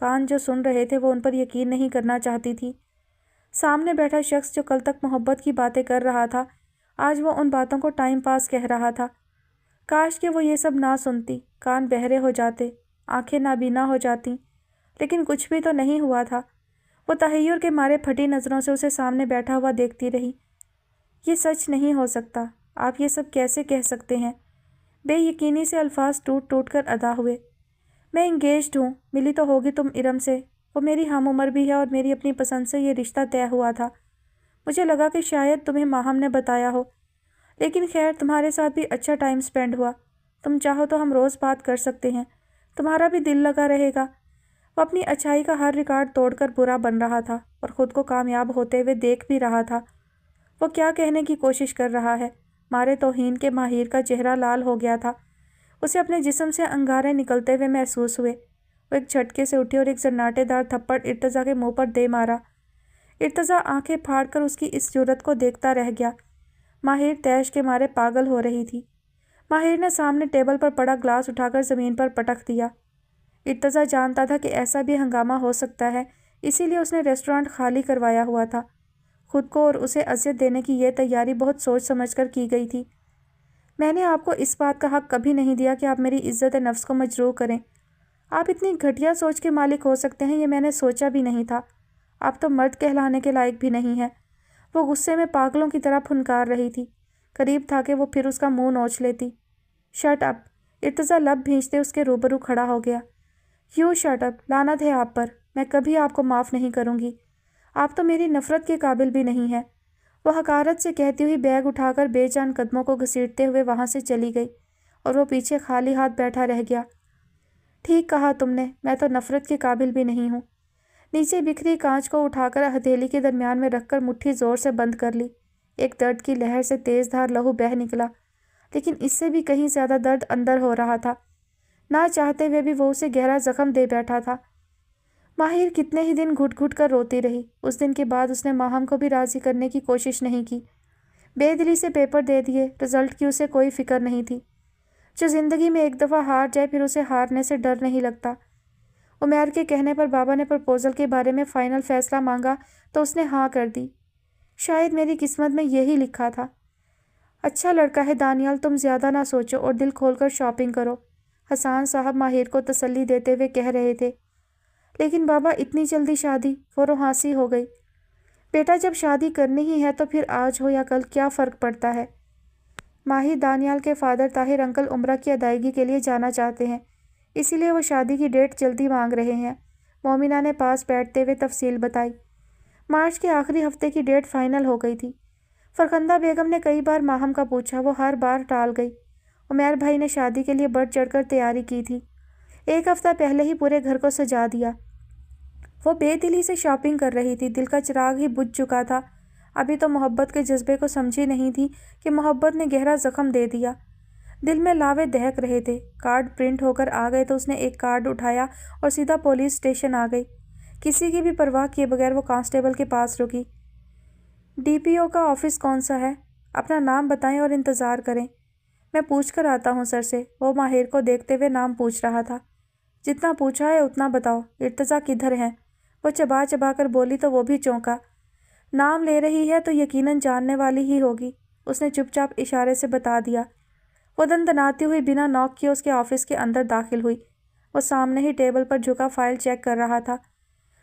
کان جو سن رہے تھے وہ ان پر یقین نہیں کرنا چاہتی تھی۔ سامنے بیٹھا شخص جو کل تک محبت کی باتیں کر رہا تھا، آج وہ ان باتوں کو ٹائم پاس کہہ رہا تھا۔ کاش کہ وہ یہ سب نہ سنتی، کان بہرے ہو جاتے، آنکھیں نابینا ہو جاتی، لیکن کچھ بھی تو نہیں ہوا تھا۔ وہ تحیر کے مارے پھٹی نظروں سے اسے سامنے بیٹھا ہوا دیکھتی رہی۔ یہ سچ نہیں ہو سکتا، آپ یہ سب کیسے کہہ سکتے ہیں؟ بے یقینی سے الفاظ ٹوٹ ٹوٹ کر ادا ہوئے۔ میں انگیجڈ ہوں، ملی تو ہوگی تم ارم سے، وہ میری ہم عمر بھی ہے اور میری اپنی پسند سے یہ رشتہ طے ہوا تھا۔ مجھے لگا کہ شاید تمہیں ماہم نے بتایا ہو، لیکن خیر تمہارے ساتھ بھی اچھا ٹائم سپینڈ ہوا۔ تم چاہو تو ہم روز بات کر سکتے ہیں، تمہارا بھی دل لگا رہے گا۔ وہ اپنی اچھائی کا ہر ریکارڈ توڑ کر برا بن رہا تھا اور خود کو کامیاب ہوتے ہوئے دیکھ بھی رہا تھا۔ وہ کیا کہنے کی کوشش کر رہا ہے؟ مارے توہین کے ماہر کا چہرہ لال ہو گیا تھا۔ اسے اپنے جسم سے انگارے نکلتے ہوئے محسوس ہوئے۔ وہ ایک جھٹکے سے اٹھی اور ایک زناٹے دار تھپڑ ارتضیٰ کے منہ پر دے مارا۔ ارتضیٰ آنکھیں پھاڑ کر اس کی اس جرأت کو دیکھتا رہ گیا۔ ماہر طیش کے مارے پاگل ہو رہی تھی۔ ماہر نے سامنے ٹیبل پر پڑا گلاس اٹھا کر زمین پر پٹک دیا۔ ارتضیٰ جانتا تھا کہ ایسا بھی ہنگامہ ہو سکتا ہے، اسی لیے اس نے ریسٹورانٹ خالی کروایا ہوا تھا۔ خود کو اور اسے اذیت دینے کی یہ تیاری بہت سوچ سمجھ کر کی گئی تھی۔ میں نے آپ کو اس بات کا حق کبھی نہیں دیا کہ آپ میری عزت نفس کو مجروح کریں۔ آپ اتنی گھٹیا سوچ کے مالک ہو سکتے ہیں، یہ میں نے سوچا بھی نہیں تھا۔ آپ تو مرد کہلانے کے لائق بھی نہیں ہیں۔ وہ غصے میں پاگلوں کی طرح پھنکار رہی تھی۔ قریب تھا کہ وہ پھر اس کا منہ نوچ لیتی۔ Shut up! ارتضیٰ لب بھینچتے اس کے روبرو کھڑا ہو گیا۔ You shut up! لعنت ہے آپ پر! میں کبھی آپ کو معاف نہیں کروں گی۔ آپ تو میری نفرت کے قابل بھی نہیں ہیں۔ وہ حقارت سے کہتی ہوئی بیگ اٹھا کر بے جان قدموں کو گھسیٹتے ہوئے وہاں سے چلی گئی اور وہ پیچھے خالی ہاتھ بیٹھا رہ گیا۔ ٹھیک کہا تم نے، میں تو نفرت کے قابل بھی نہیں ہوں۔ نیچے بکھری کانچ کو اٹھا کر ہتھیلی کے درمیان میں رکھ کر مٹھی زور سے بند کر لی۔ ایک درد کی لہر سے تیز دھار لہو بہہ نکلا، لیکن اس سے بھی کہیں زیادہ درد اندر ہو رہا تھا۔ نہ چاہتے ہوئے بھی وہ اسے گہرا زخم دے بیٹھا تھا۔ ماہر کتنے ہی دن گھٹ گھٹ کر روتی رہی۔ اس دن کے بعد اس نے ماہم کو بھی راضی کرنے کی کوشش نہیں کی۔ بے دلی سے پیپر دے دیے، رزلٹ کی اسے کوئی فکر نہیں تھی۔ جو زندگی میں ایک دفعہ ہار جائے پھر اسے ہارنے سے ڈر نہیں لگتا۔ عمیر کے کہنے پر بابا نے پرپوزل کے بارے میں فائنل فیصلہ مانگا تو اس نے ہاں کر دی۔ شاید میری قسمت میں یہی لکھا تھا۔ اچھا لڑکا ہے دانیال، تم زیادہ نہ سوچو اور دل کھول کر شاپنگ کرو، حسان صاحب ماہر کو تسلی دیتے ہوئے کہہ رہے تھے۔ لیکن بابا اتنی جلدی شادی؟ فورو ہانسی ہو گئی۔ بیٹا جب شادی کرنی ہی ہے تو پھر آج ہو یا کل کیا فرق پڑتا ہے؟ ماہر دانیال کے فادر طاہر انکل عمرہ کی ادائیگی کے لیے جانا چاہتے ہیں، اسی لیے وہ شادی کی ڈیٹ جلدی مانگ رہے ہیں۔ مومنہ نے پاس بیٹھتے ہوئے تفصیل بتائی۔ مارچ کے آخری ہفتے کی ڈیٹ فائنل ہو گئی تھی۔ فرخندہ بیگم نے کئی بار ماہم کا پوچھا، وہ ہر بار ٹال گئی۔ عمیر بھائی نے شادی کے لیے بڑھ چڑھ کر تیاری کی تھی، ایک ہفتہ پہلے ہی پورے گھر کو سجا دیا۔ وہ بے دلی سے شاپنگ کر رہی تھی، دل کا چراغ ہی بجھ چکا تھا۔ ابھی تو محبت کے جذبے کو سمجھی نہیں تھی کہ محبت نے گہرا زخم دے دیا۔ دل میں لاوے دہک رہے تھے۔ کارڈ پرنٹ ہو کر آ گئے تو اس نے ایک کارڈ اٹھایا اور سیدھا پولیس اسٹیشن آ گئی۔ کسی کی بھی پرواہ کیے بغیر وہ کانسٹیبل کے پاس رکی۔ ڈی پی او کا آفس کون سا ہے؟ اپنا نام بتائیں اور انتظار کریں، میں پوچھ کر آتا ہوں سر سے۔ وہ ماہر کو دیکھتے ہوئے نام پوچھ رہا تھا۔ جتنا پوچھا ہے اتنا بتاؤ، ارتضیٰ کدھر ہیں؟ وہ چبا چبا کر بولی تو وہ بھی چونکا۔ نام لے رہی ہے تو یقیناً جاننے والی ہی ہوگی، اس نے چپ چاپ اشارے سے بتا دیا۔ وہ دندناتی ہوئی بنا نوک کیے اس کے آفس کے اندر داخل ہوئی۔ وہ سامنے ہی ٹیبل پر جھکا فائل چیک کر رہا تھا۔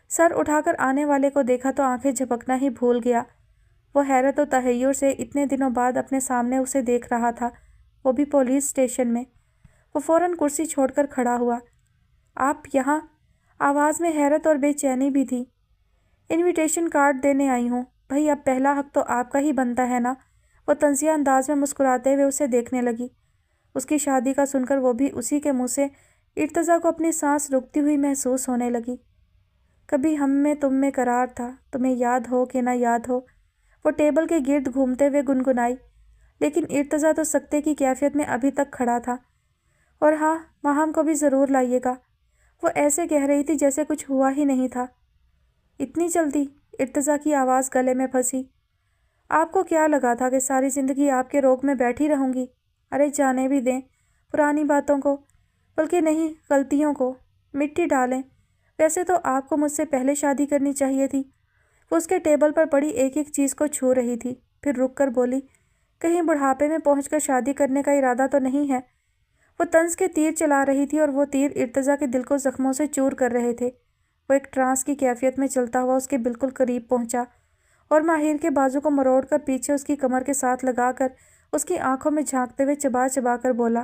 سر اٹھا کر آنے والے کو دیکھا تو آنکھیں جھپکنا ہی بھول گیا۔ وہ حیرت و تحیر سے اتنے دنوں بعد اپنے سامنے اسے دیکھ رہا تھا، وہ بھی پولیس اسٹیشن میں۔ وہ فوراً کرسی چھوڑ کر کھڑا ہوا۔ آپ یہاں؟ آواز میں حیرت اور بے چینی بھی تھی۔ انویٹیشن کارڈ دینے آئی ہوں۔ بھئی اب پہلا حق تو آپ کا ہی بنتا ہے نا؟ وہ طنزیہ انداز میں مسکراتے ہوئے اسے دیکھنے لگی۔ اس کی شادی کا سن کر وہ بھی اسی کے منہ سے ارتضیٰ کو اپنی سانس رکتی ہوئی محسوس ہونے لگی۔ کبھی ہم میں تم میں قرار تھا، تمہیں یاد ہو کہ نہ یاد ہو، وہ ٹیبل کے گرد گھومتے ہوئے گنگنائی۔ لیکن ارتضیٰ تو سکتے کی کیفیت میں ابھی تک کھڑا تھا۔ اور ہاں، ماہم کو بھی ضرور لائیے گا، وہ ایسے کہہ رہی تھی جیسے کچھ ہوا ہی نہیں تھا۔ اتنی جلدی؟ ارتضیٰ کی آواز گلے میں پھنسی۔ آپ کو کیا لگا تھا کہ ساری زندگی آپ کے روگ میں بیٹھی رہوں گی؟ ارے جانے بھی دیں پرانی باتوں کو، بلکہ نہیں، غلطیوں کو مٹی ڈالیں۔ ویسے تو آپ کو مجھ سے پہلے شادی کرنی چاہیے تھی۔ وہ اس کے ٹیبل پر پڑی ایک ایک چیز کو چھو رہی تھی، پھر رک کر بولی، کہیں بڑھاپے میں پہنچ کر شادی کرنے کا ارادہ تو نہیں ہے؟ وہ طنز کے تیر چلا رہی تھی اور وہ تیر ارتضیٰ کے دل کو زخموں سے چور کر رہے تھے۔ وہ ایک ٹرانس کی کیفیت میں چلتا ہوا اس کے بالکل قریب پہنچا اور ماہر کے بازو کو مروڑ کر پیچھے اس کی کمر کے ساتھ لگا کر اس کی آنکھوں میں جھانکتے ہوئے چبا چبا کر بولا،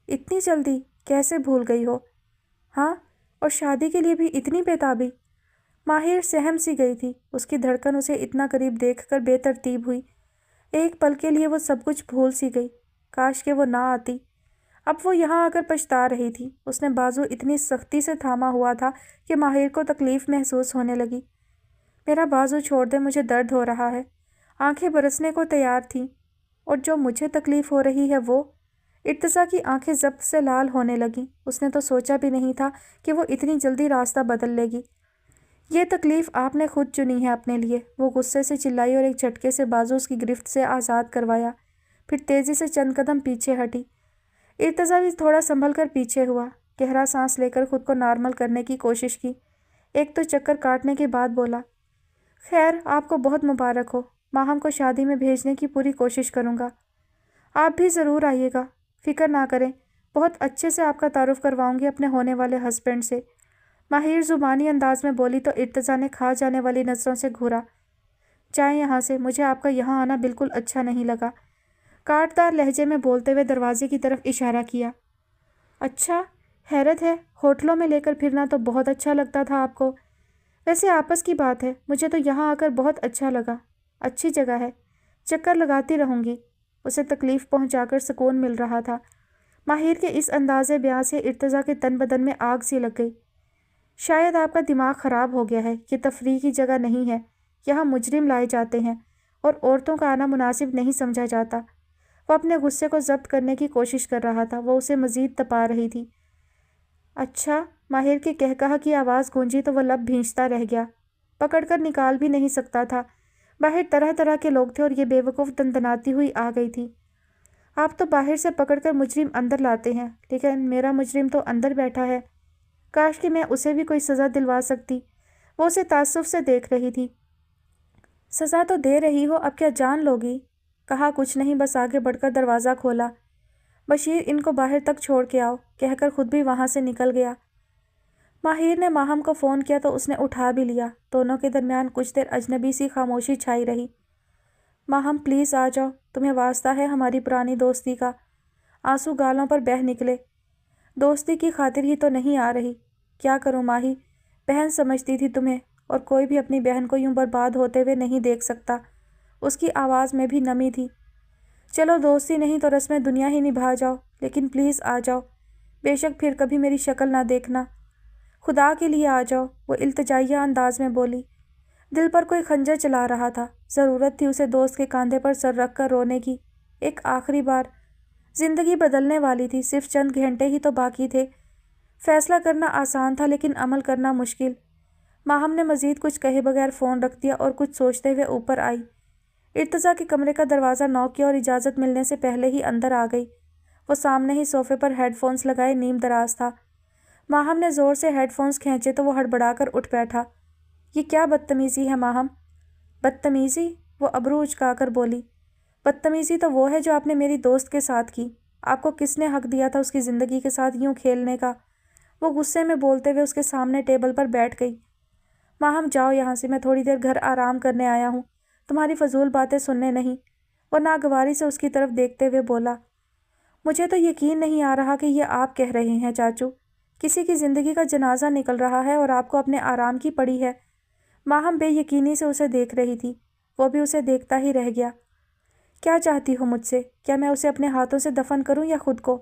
اتنی جلدی کیسے بھول گئی ہو؟ ہاں، اور شادی کے لیے بھی اتنی بےتابی؟ ماہر سہم سی گئی تھی، اس کی دھڑکن اسے اتنا قریب دیکھ کر بے ترتیب ہوئی۔ ایک پل کے لیے وہ سب کچھ بھول سی گئی، کاش کہ وہ نہ آتی۔ اب وہ یہاں آ کر پچھتا رہی تھی۔ اس نے بازو اتنی سختی سے تھاما ہوا تھا کہ ماہر کو تکلیف محسوس ہونے لگی۔ میرا بازو چھوڑ دے، مجھے درد ہو رہا ہے۔ آنکھیں برسنے کو تیار تھیں، اور جو مجھے تکلیف ہو رہی ہے وہ… ارتضیٰ کی آنکھیں ضبط سے لال ہونے لگیں۔ اس نے تو سوچا بھی نہیں تھا کہ وہ اتنی جلدی راستہ بدل لے گی۔ یہ تکلیف آپ نے خود چنی ہے اپنے لیے، وہ غصے سے چلائی اور ایک جھٹکے سے بازو اس کی گرفت سے آزاد کروایا، پھر تیزی سے چند قدم پیچھے ہٹی۔ ارتضیٰ بھی تھوڑا سنبھل کر پیچھے ہوا، گہرا سانس لے کر خود کو نارمل کرنے کی کوشش کی، ایک تو چکر کاٹنے کے بعد بولا، خیر آپ کو بہت مبارک ہو، ماہم کو شادی میں بھیجنے کی پوری کوشش کروں گا۔ آپ بھی ضرور آئیے گا، فکر نہ کریں، بہت اچھے سے آپ کا تعارف کرواؤں گی اپنے ہونے والے ہسبینڈ سے۔ ماہر زبانی انداز میں بولی تو ارتضیٰ نے کھا جانے والی نظروں سے گھورا، جائیں یہاں سے، مجھے آپ کا یہاں آنا بالکل اچھا نہیں لگا۔ کاٹدار لہجے میں بولتے ہوئے دروازے کی طرف اشارہ کیا۔ اچھا، حیرت ہے، ہوٹلوں میں لے کر پھرنا تو بہت اچھا لگتا تھا آپ کو۔ ویسے آپس کی بات ہے، مجھے تو یہاں آ کر بہت اچھا لگا، اچھی جگہ ہے، چکر لگاتی رہوں گی۔ اسے تکلیف پہنچا کر سکون مل رہا تھا۔ ماہر کے اس انداز بیان سے ارتضیٰ کے تن بدن میں آگ سی لگ گئی۔ شاید آپ کا دماغ خراب ہو گیا ہے، یہ تفریح کی جگہ نہیں ہے، یہاں مجرم لائے جاتے ہیں اور عورتوں کا آنا مناسب نہیں سمجھا جاتا۔ وہ اپنے غصے کو ضبط کرنے کی کوشش کر رہا تھا، وہ اسے مزید تپا رہی تھی۔ اچھا، ماہر کے کہکہا کی آواز گونجی تو وہ لب بھینچتا رہ گیا، پکڑ کر نکال بھی نہیں سکتا تھا۔ باہر طرح طرح کے لوگ تھے اور یہ بے وقوف دندناتی ہوئی آ گئی تھی۔ آپ تو باہر سے پکڑ کر مجرم اندر لاتے ہیں، لیکن میرا مجرم تو اندر بیٹھا ہے، کاش کہ میں اسے بھی کوئی سزا دلوا سکتی۔ وہ اسے تعصب سے دیکھ رہی تھی۔ سزا تو دے رہی ہو، اب کیا جان لوگی؟ کہا کچھ نہیں، بس آگے بڑھ کر دروازہ کھولا۔ بشیر ان کو باہر تک چھوڑ کے آؤ، کہہ کر خود بھی وہاں سے نکل گیا۔ ماہر نے ماہم کو فون کیا تو اس نے اٹھا بھی لیا۔ دونوں کے درمیان کچھ دیر اجنبی سی خاموشی چھائی رہی۔ ماہم پلیز آ جاؤ، تمہیں واسطہ ہے ہماری پرانی دوستی کا۔ آنسو گالوں پر بہہ نکلے۔ دوستی کی خاطر ہی تو نہیں آ رہی۔ کیا کروں ماہی، بہن سمجھتی تھی تمہیں، اور کوئی بھی اپنی بہن کو یوں برباد ہوتے ہوئے نہیں دیکھ سکتا۔ اس کی آواز میں بھی نمی تھی۔ چلو دوستی نہیں تو رسم دنیا ہی نبھا جاؤ، لیکن پلیز آ جاؤ، بے شک پھر کبھی میری شکل نہ دیکھنا، خدا کے لیے آ جاؤ، وہ التجائیہ انداز میں بولی۔ دل پر کوئی خنجر چلا رہا تھا، ضرورت تھی اسے دوست کے کاندھے پر سر رکھ کر رونے کی، ایک آخری بار۔ زندگی بدلنے والی تھی، صرف چند گھنٹے ہی تو باقی تھے۔ فیصلہ کرنا آسان تھا لیکن عمل کرنا مشکل۔ ماہم نے مزید کچھ کہے بغیر فون رکھ دیا اور کچھ سوچتے ہوئے اوپر آئی۔ ارتضیٰ کے کمرے کا دروازہ نوک کیا اور اجازت ملنے سے پہلے ہی اندر آ گئی۔ وہ سامنے ہی صوفے پر ہیڈ فونز لگائے نیم دراز تھا۔ ماہم نے زور سے ہیڈ فونز کھینچے تو وہ ہڑبڑا کر اٹھ بیٹھا۔ یہ کیا بدتمیزی ہے ماہم؟ بدتمیزی؟ وہ ابرو اچکا کر بولی۔ بدتمیزی تو وہ ہے جو آپ نے میری دوست کے ساتھ کی۔ آپ کو کس نے حق دیا تھا اس کی زندگی کے ساتھ یوں کھیلنے کا؟ وہ غصے میں بولتے ہوئے اس کے سامنے ٹیبل پر بیٹھ گئی۔ ماہم جاؤ یہاں سے، میں تھوڑی دیر گھر آرام کرنے آیا ہوں، تمہاری فضول باتیں سننے نہیں۔ وہ ناگواری سے اس کی طرف دیکھتے ہوئے بولا، مجھے تو یقین نہیں آ رہا کہ یہ آپ کہہ رہے ہیں چاچو، کسی کی زندگی کا جنازہ نکل رہا ہے اور آپ کو اپنے آرام کی پڑی ہے۔ ماہم بے یقینی سے اسے دیکھ رہی تھی، وہ بھی اسے دیکھتا ہی رہ گیا۔ کیا چاہتی ہو مجھ سے؟ کیا میں اسے اپنے ہاتھوں سے دفن کروں یا خود کو؟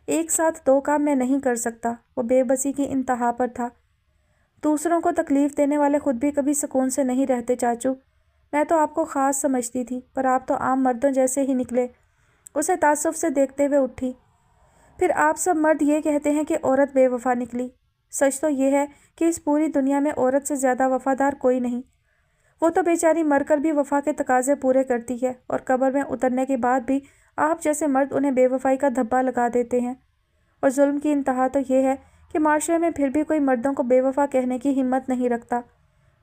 ایک ساتھ دو کام میں نہیں کر سکتا۔ وہ بے بسی کی انتہا پر تھا۔ دوسروں کو تکلیف دینے والے خود بھی کبھی سکون سے نہیں رہتے چاچو، میں تو آپ کو خاص سمجھتی تھی، پر آپ تو عام مردوں جیسے ہی نکلے۔ اسے تعصب سے دیکھتے ہوئے اٹھی۔ پھر آپ سب مرد یہ کہتے ہیں کہ عورت بے وفا نکلی، سچ تو یہ ہے کہ اس پوری دنیا میں عورت سے زیادہ وفادار کوئی نہیں۔ وہ تو بیچاری مر کر بھی وفا کے تقاضے پورے کرتی ہے، اور قبر میں اترنے کے بعد بھی آپ جیسے مرد انہیں بے وفائی کا دھبا لگا دیتے ہیں۔ اور ظلم کی انتہا تو یہ ہے کہ معاشرے میں پھر بھی کوئی مردوں کو بے وفا کہنے کی ہمت نہیں رکھتا۔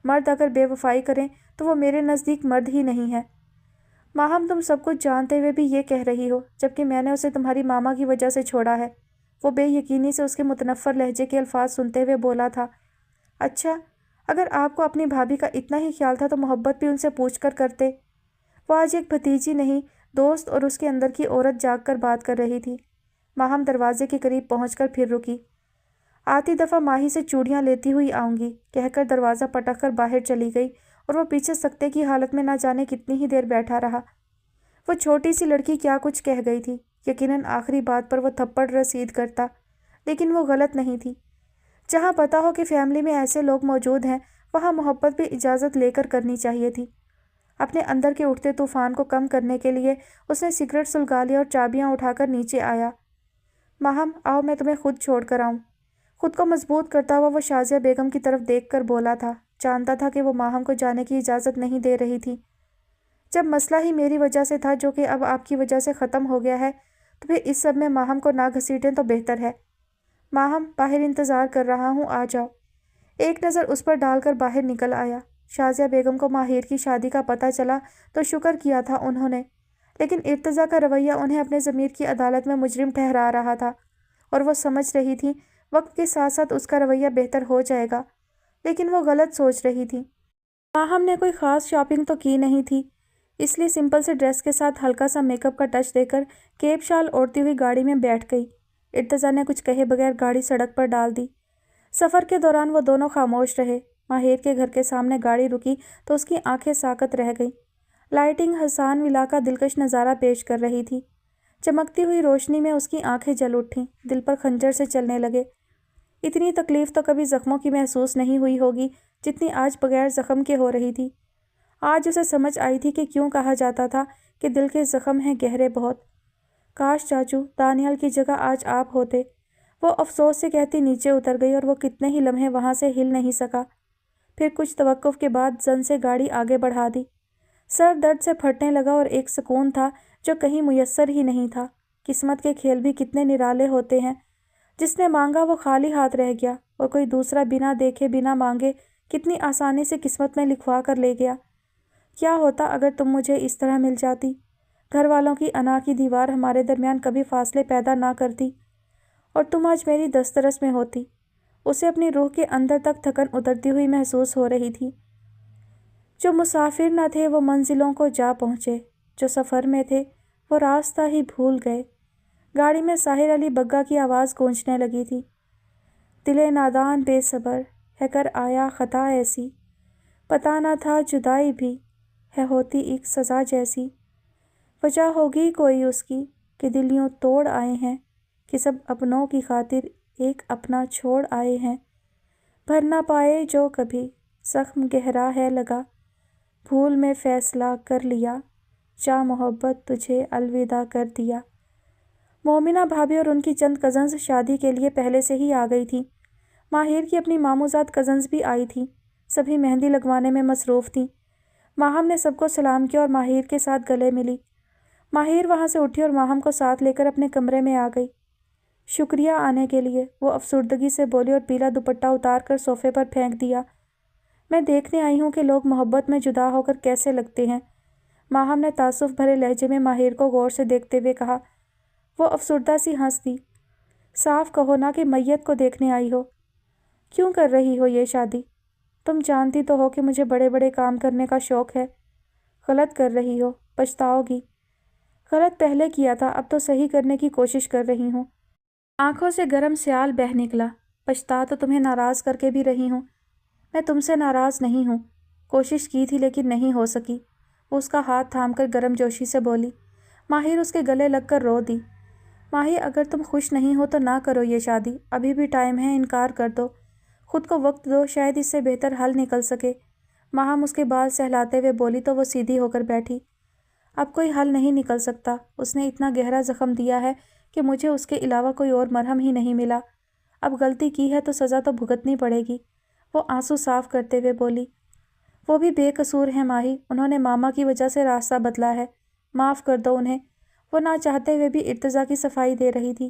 مرد اگر بے وفائی کریں تو وہ میرے نزدیک مرد ہی نہیں ہے۔ ماہم تم سب کچھ جانتے ہوئے بھی یہ کہہ رہی ہو، جبکہ میں نے اسے تمہاری ماما کی وجہ سے چھوڑا ہے۔ وہ بے یقینی سے اس کے متنفر لہجے کے الفاظ سنتے ہوئے بولا تھا۔ اچھا، اگر آپ کو اپنی بھابھی کا اتنا ہی خیال تھا تو محبت بھی ان سے پوچھ کر کرتے۔ وہ آج ایک بھتیجی نہیں، دوست اور اس کے اندر کی عورت جاگ کر بات کر رہی تھی۔ ماہم دروازے کے قریب پہنچ کر پھر رکی۔ آتی دفعہ ماہی سے چوڑیاں لیتی ہوئی آؤں گی کہہ کر دروازہ پٹک کر باہر چلی گئی اور وہ پیچھے سکتے کی حالت میں نہ جانے کتنی ہی دیر بیٹھا رہا۔ وہ چھوٹی سی لڑکی کیا کچھ کہہ گئی تھی، یقیناً آخری بات پر وہ تھپڑ رسید کرتا، لیکن وہ غلط نہیں تھی۔ جہاں پتہ ہو کہ فیملی میں ایسے لوگ موجود ہیں وہاں محبت بھی اجازت لے کر کرنی چاہیے تھی۔ اپنے اندر کے اٹھتے طوفان کو کم کرنے کے لیے اس نے سگریٹ سلگا لی اور چابیاں اٹھا کر نیچے آیا۔ ماہم آؤ میں تمہیں خود چھوڑ کر آؤں۔ خود کو مضبوط کرتا ہوا وہ شازیہ بیگم کی طرف دیکھ کر بولا تھا۔ جانتا تھا کہ وہ ماہم کو جانے کی اجازت نہیں دے رہی تھی۔ جب مسئلہ ہی میری وجہ سے تھا جو کہ اب آپ کی وجہ سے ختم ہو گیا ہے تو پھر اس سب میں ماہم کو نہ گھسیٹیں تو بہتر ہے۔ ماہم باہر انتظار کر رہا ہوں، آ جاؤ۔ ایک نظر اس پر ڈال کر باہر نکل آیا۔ شازیہ بیگم کو ماہر کی شادی کا پتہ چلا تو شکر کیا تھا انہوں نے، لیکن ارتضیٰ کا رویہ انہیں اپنے ضمیر کی عدالت میں مجرم ٹھہرا رہا تھا اور وہ سمجھ رہی تھی وقت کے ساتھ ساتھ اس کا رویہ بہتر ہو جائے گا، لیکن وہ غلط سوچ رہی تھی۔ ماہم نے کوئی خاص شاپنگ تو کی نہیں تھی، اس لیے سمپل سے ڈریس کے ساتھ ہلکا سا میک اپ کا ٹچ دے کر کیپ شال اوڑھتی ہوئی گاڑی میں بیٹھ گئی۔ ارتضیٰ نے کچھ کہے بغیر گاڑی سڑک پر ڈال دی۔ سفر کے دوران وہ دونوں خاموش رہے۔ ماہر کے گھر کے سامنے گاڑی رکی تو اس کی آنکھیں ساکت رہ گئیں۔ لائٹنگ حسان ولا کا دلکش نظارہ پیش کر رہی تھی۔ چمکتی ہوئی روشنی میں اس کی آنکھیں جل اٹھیں، دل پر خنجر سے چلنے لگے۔ اتنی تکلیف تو کبھی زخموں کی محسوس نہیں ہوئی ہوگی جتنی آج بغیر زخم کے ہو رہی تھی۔ آج اسے سمجھ آئی تھی کہ کیوں کہا جاتا تھا کہ دل کے زخم ہیں گہرے بہت۔ کاش چاچو دانیال کی جگہ آج آپ ہوتے، وہ افسوس سے کہتی نیچے اتر گئی اور وہ کتنے ہی لمحے وہاں سے ہل نہیں سکا۔ پھر کچھ توقف کے بعد زن سے گاڑی آگے بڑھا دی۔ سر درد سے پھٹنے لگا اور ایک سکون تھا جو کہیں میسر ہی نہیں تھا۔ قسمت کے کھیل بھی کتنے نرالے ہوتے ہیں، جس نے مانگا وہ خالی ہاتھ رہ گیا اور کوئی دوسرا بنا دیکھے بنا مانگے کتنی آسانی سے قسمت میں لکھوا کر لے گیا۔ کیا ہوتا اگر تم مجھے اس طرح مل جاتی؟ گھر والوں کی انا کی دیوار ہمارے درمیان کبھی فاصلے پیدا نہ کرتی اور تم آج میری دسترس میں ہوتی۔ اسے اپنی روح کے اندر تک تھکن اترتی ہوئی محسوس ہو رہی تھی۔ جو مسافر نہ تھے وہ منزلوں کو جا پہنچے، جو سفر میں تھے وہ راستہ ہی بھول گئے۔ گاڑی میں ساحر علی بگا کی آواز گونجنے لگی تھی۔ دل نادان بے صبر ہے کر آیا خطا ایسی، پتہ نہ تھا جدائی بھی ہے ہوتی ایک سزا جیسی۔ وجہ ہوگی کوئی اس کی کہ دل یوں توڑ آئے ہیں کہ سب اپنوں کی خاطر ایک اپنا چھوڑ آئے ہیں۔ بھر نہ پائے جو کبھی زخم گہرا ہے لگا، بھول میں فیصلہ کر لیا، جا محبت تجھے الوداع کر دیا۔ مومنہ بھابھی اور ان کی چند کزنز شادی کے لیے پہلے سے ہی آ گئی تھیں۔ ماہر کی اپنی ماموزاد کزنز بھی آئی تھیں، سبھی مہندی لگوانے میں مصروف تھیں۔ ماہم نے سب کو سلام کیا اور ماہر کے ساتھ گلے ملی۔ ماہر وہاں سے اٹھی اور ماہم کو ساتھ لے کر اپنے کمرے میں آ گئی۔ شکریہ آنے کے لیے، وہ افسردگی سے بولی اور پیلا دوپٹہ اتار کر صوفے پر پھینک دیا۔ میں دیکھنے آئی ہوں کہ لوگ محبت میں جدا ہو کر کیسے لگتے ہیں، ماہم نے تعصف بھرے لہجے میں ماہر کو غور سے دیکھتے ہوئے کہا۔ وہ افسردہ سی ہنس دی۔ صاف کہو نا کہ میت کو دیکھنے آئی ہو۔ کیوں کر رہی ہو یہ شادی؟ تم جانتی تو ہو کہ مجھے بڑے بڑے کام کرنے کا شوق ہے۔ غلط کر رہی ہو، پچھتاؤ گی۔ غلط پہلے کیا تھا، اب تو صحیح کرنے کی کوشش کر رہی ہوں۔ آنکھوں سے گرم سیال بہہ نکلا۔ پچھتا تو تمہیں ناراض کر کے بھی رہی ہوں۔ میں تم سے ناراض نہیں ہوں، کوشش کی تھی لیکن نہیں ہو سکی۔ وہ اس کا ہاتھ تھام کر گرم جوشی سے بولی۔ ماہر اس کے گلے لگ کر رو دی۔ ماہی اگر تم خوش نہیں ہو تو نہ کرو یہ شادی، ابھی بھی ٹائم ہے، انکار کر دو، خود کو وقت دو، شاید اس سے بہتر حل نکل سکے۔ ماہم اس کے بال سہلاتے ہوئے بولی تو وہ سیدھی ہو کر بیٹھی۔ اب کوئی حل نہیں نکل سکتا، اس نے اتنا گہرا زخم دیا ہے کہ مجھے اس کے علاوہ کوئی اور مرہم ہی نہیں ملا۔ اب غلطی کی ہے تو سزا تو بھگتنی پڑے گی۔ وہ آنسو صاف کرتے ہوئے بولی۔ وہ بھی بے قصور ہیں ماہی، انہوں نے ماما کی وجہ سے راستہ بدلا ہے، معاف کر دو انہیں۔ وہ نہ چاہتے ہوئے بھی ارتضیٰ کی صفائی دے رہی تھی۔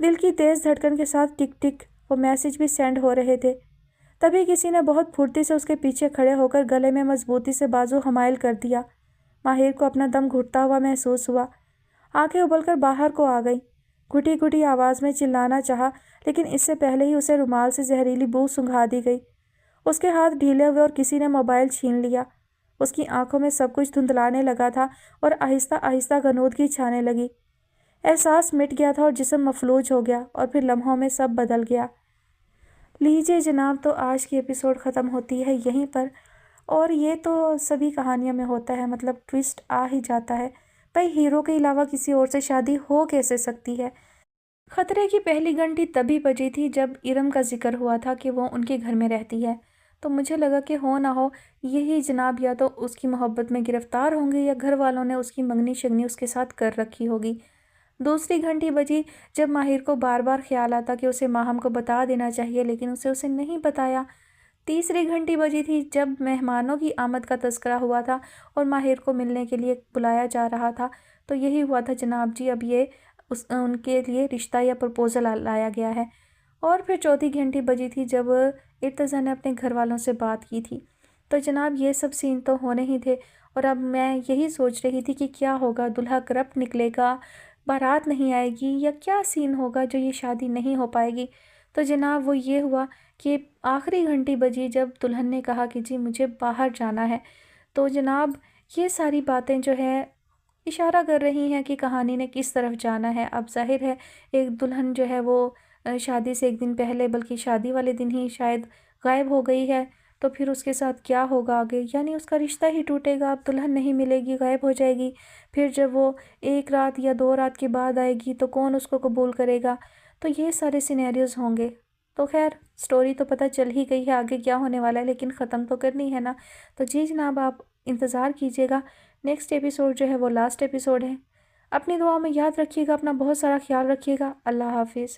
دل کی تیز دھڑکن کے ساتھ ٹک ٹک وہ میسج بھی سینڈ ہو رہے تھے۔ تبھی کسی نے بہت پھرتی سے اس کے پیچھے کھڑے ہو کر گلے میں مضبوطی سے بازو حمائل کر دیا۔ ماہر کو اپنا دم گھٹتا ہوا محسوس ہوا۔ آنکھیں ابل کر باہر کو آ گئیں۔ گھٹی گھٹی آواز میں چلانا چاہا، لیکن اس سے پہلے ہی اسے رومال سے زہریلی بو سنگھا دی گئی۔ اس کے ہاتھ ڈھیلے ہوئے اور کسی نے موبائل چھین لیا۔ اس کی آنکھوں میں سب کچھ دھندلانے لگا تھا اور آہستہ آہستہ غنودگی چھانے لگی۔ احساس مٹ گیا تھا اور جسم مفلوج ہو گیا، اور پھر لمحوں میں سب بدل گیا۔ لیجیے جناب، تو آج کی ایپیسوڈ ختم ہوتی ہے یہیں پر، اور یہ تو سبھی کہانیوں میں ہوتا ہے، مطلب ٹویسٹ آ ہی جاتا ہے۔ بھائی ہیرو کے علاوہ کسی اور سے شادی ہو کیسے سکتی ہے؟ خطرے کی پہلی گھنٹی تبھی بجی تھی جب ارم کا ذکر ہوا تھا کہ وہ ان کے گھر میں رہتی ہے، تو مجھے لگا کہ ہو نہ ہو یہی جناب یا تو اس کی محبت میں گرفتار ہوں گے یا گھر والوں نے اس کی منگنی شگنی اس کے ساتھ کر رکھی ہوگی۔ دوسری گھنٹی بجی جب ماہر کو بار بار خیال آتا کہ اسے ماہم کو بتا دینا چاہیے، لیکن اسے نہیں بتایا۔ تیسری گھنٹی بجی تھی جب مہمانوں کی آمد کا تذکرہ ہوا تھا اور ماہر کو ملنے کے لیے بلایا جا رہا تھا، تو یہی ہوا تھا جناب جی، اب یہ ان کے لیے رشتہ یا پرپوزل لایا گیا ہے۔ اور پھر چوتھی گھنٹی بجی تھی جب ارتضیٰ نے اپنے گھر والوں سے بات کی تھی۔ تو جناب یہ سب سین تو ہونے ہی تھے، اور اب میں یہی سوچ رہی تھی کہ کیا ہوگا، دلہا کرپٹ نکلے گا، بارات نہیں آئے گی، یا کیا سین ہوگا جو یہ شادی نہیں ہو پائے گی۔ تو جناب وہ یہ ہوا کہ آخری گھنٹی بجی جب دلہن نے کہا کہ جی مجھے باہر جانا ہے، تو جناب یہ ساری باتیں جو ہے اشارہ کر رہی ہیں کہ کہانی نے کس طرف جانا ہے۔ اب ظاہر ہے ایک دلہن جو ہے وہ شادی سے ایک دن پہلے، بلکہ شادی والے دن ہی شاید غائب ہو گئی ہے، تو پھر اس کے ساتھ کیا ہوگا آگے، یعنی اس کا رشتہ ہی ٹوٹے گا۔ اب دلہن نہیں ملے گی، غائب ہو جائے گی، پھر جب وہ 1 رات یا 2 رات کے بعد آئے گی تو کون اس کو قبول کرے گا؟ تو یہ سارے سینیریوز ہوں گے۔ تو خیر سٹوری تو پتہ چل ہی گئی ہے آگے کیا ہونے والا ہے، لیکن ختم تو کرنی ہے نا۔ تو جی جناب آپ انتظار کیجیے گا، نیکسٹ ایپیسوڈ جو ہے وہ لاسٹ ایپیسوڈ ہے۔ اپنی دعاؤں میں یاد رکھیے گا، اپنا بہت سارا خیال رکھیے گا۔ اللہ حافظ۔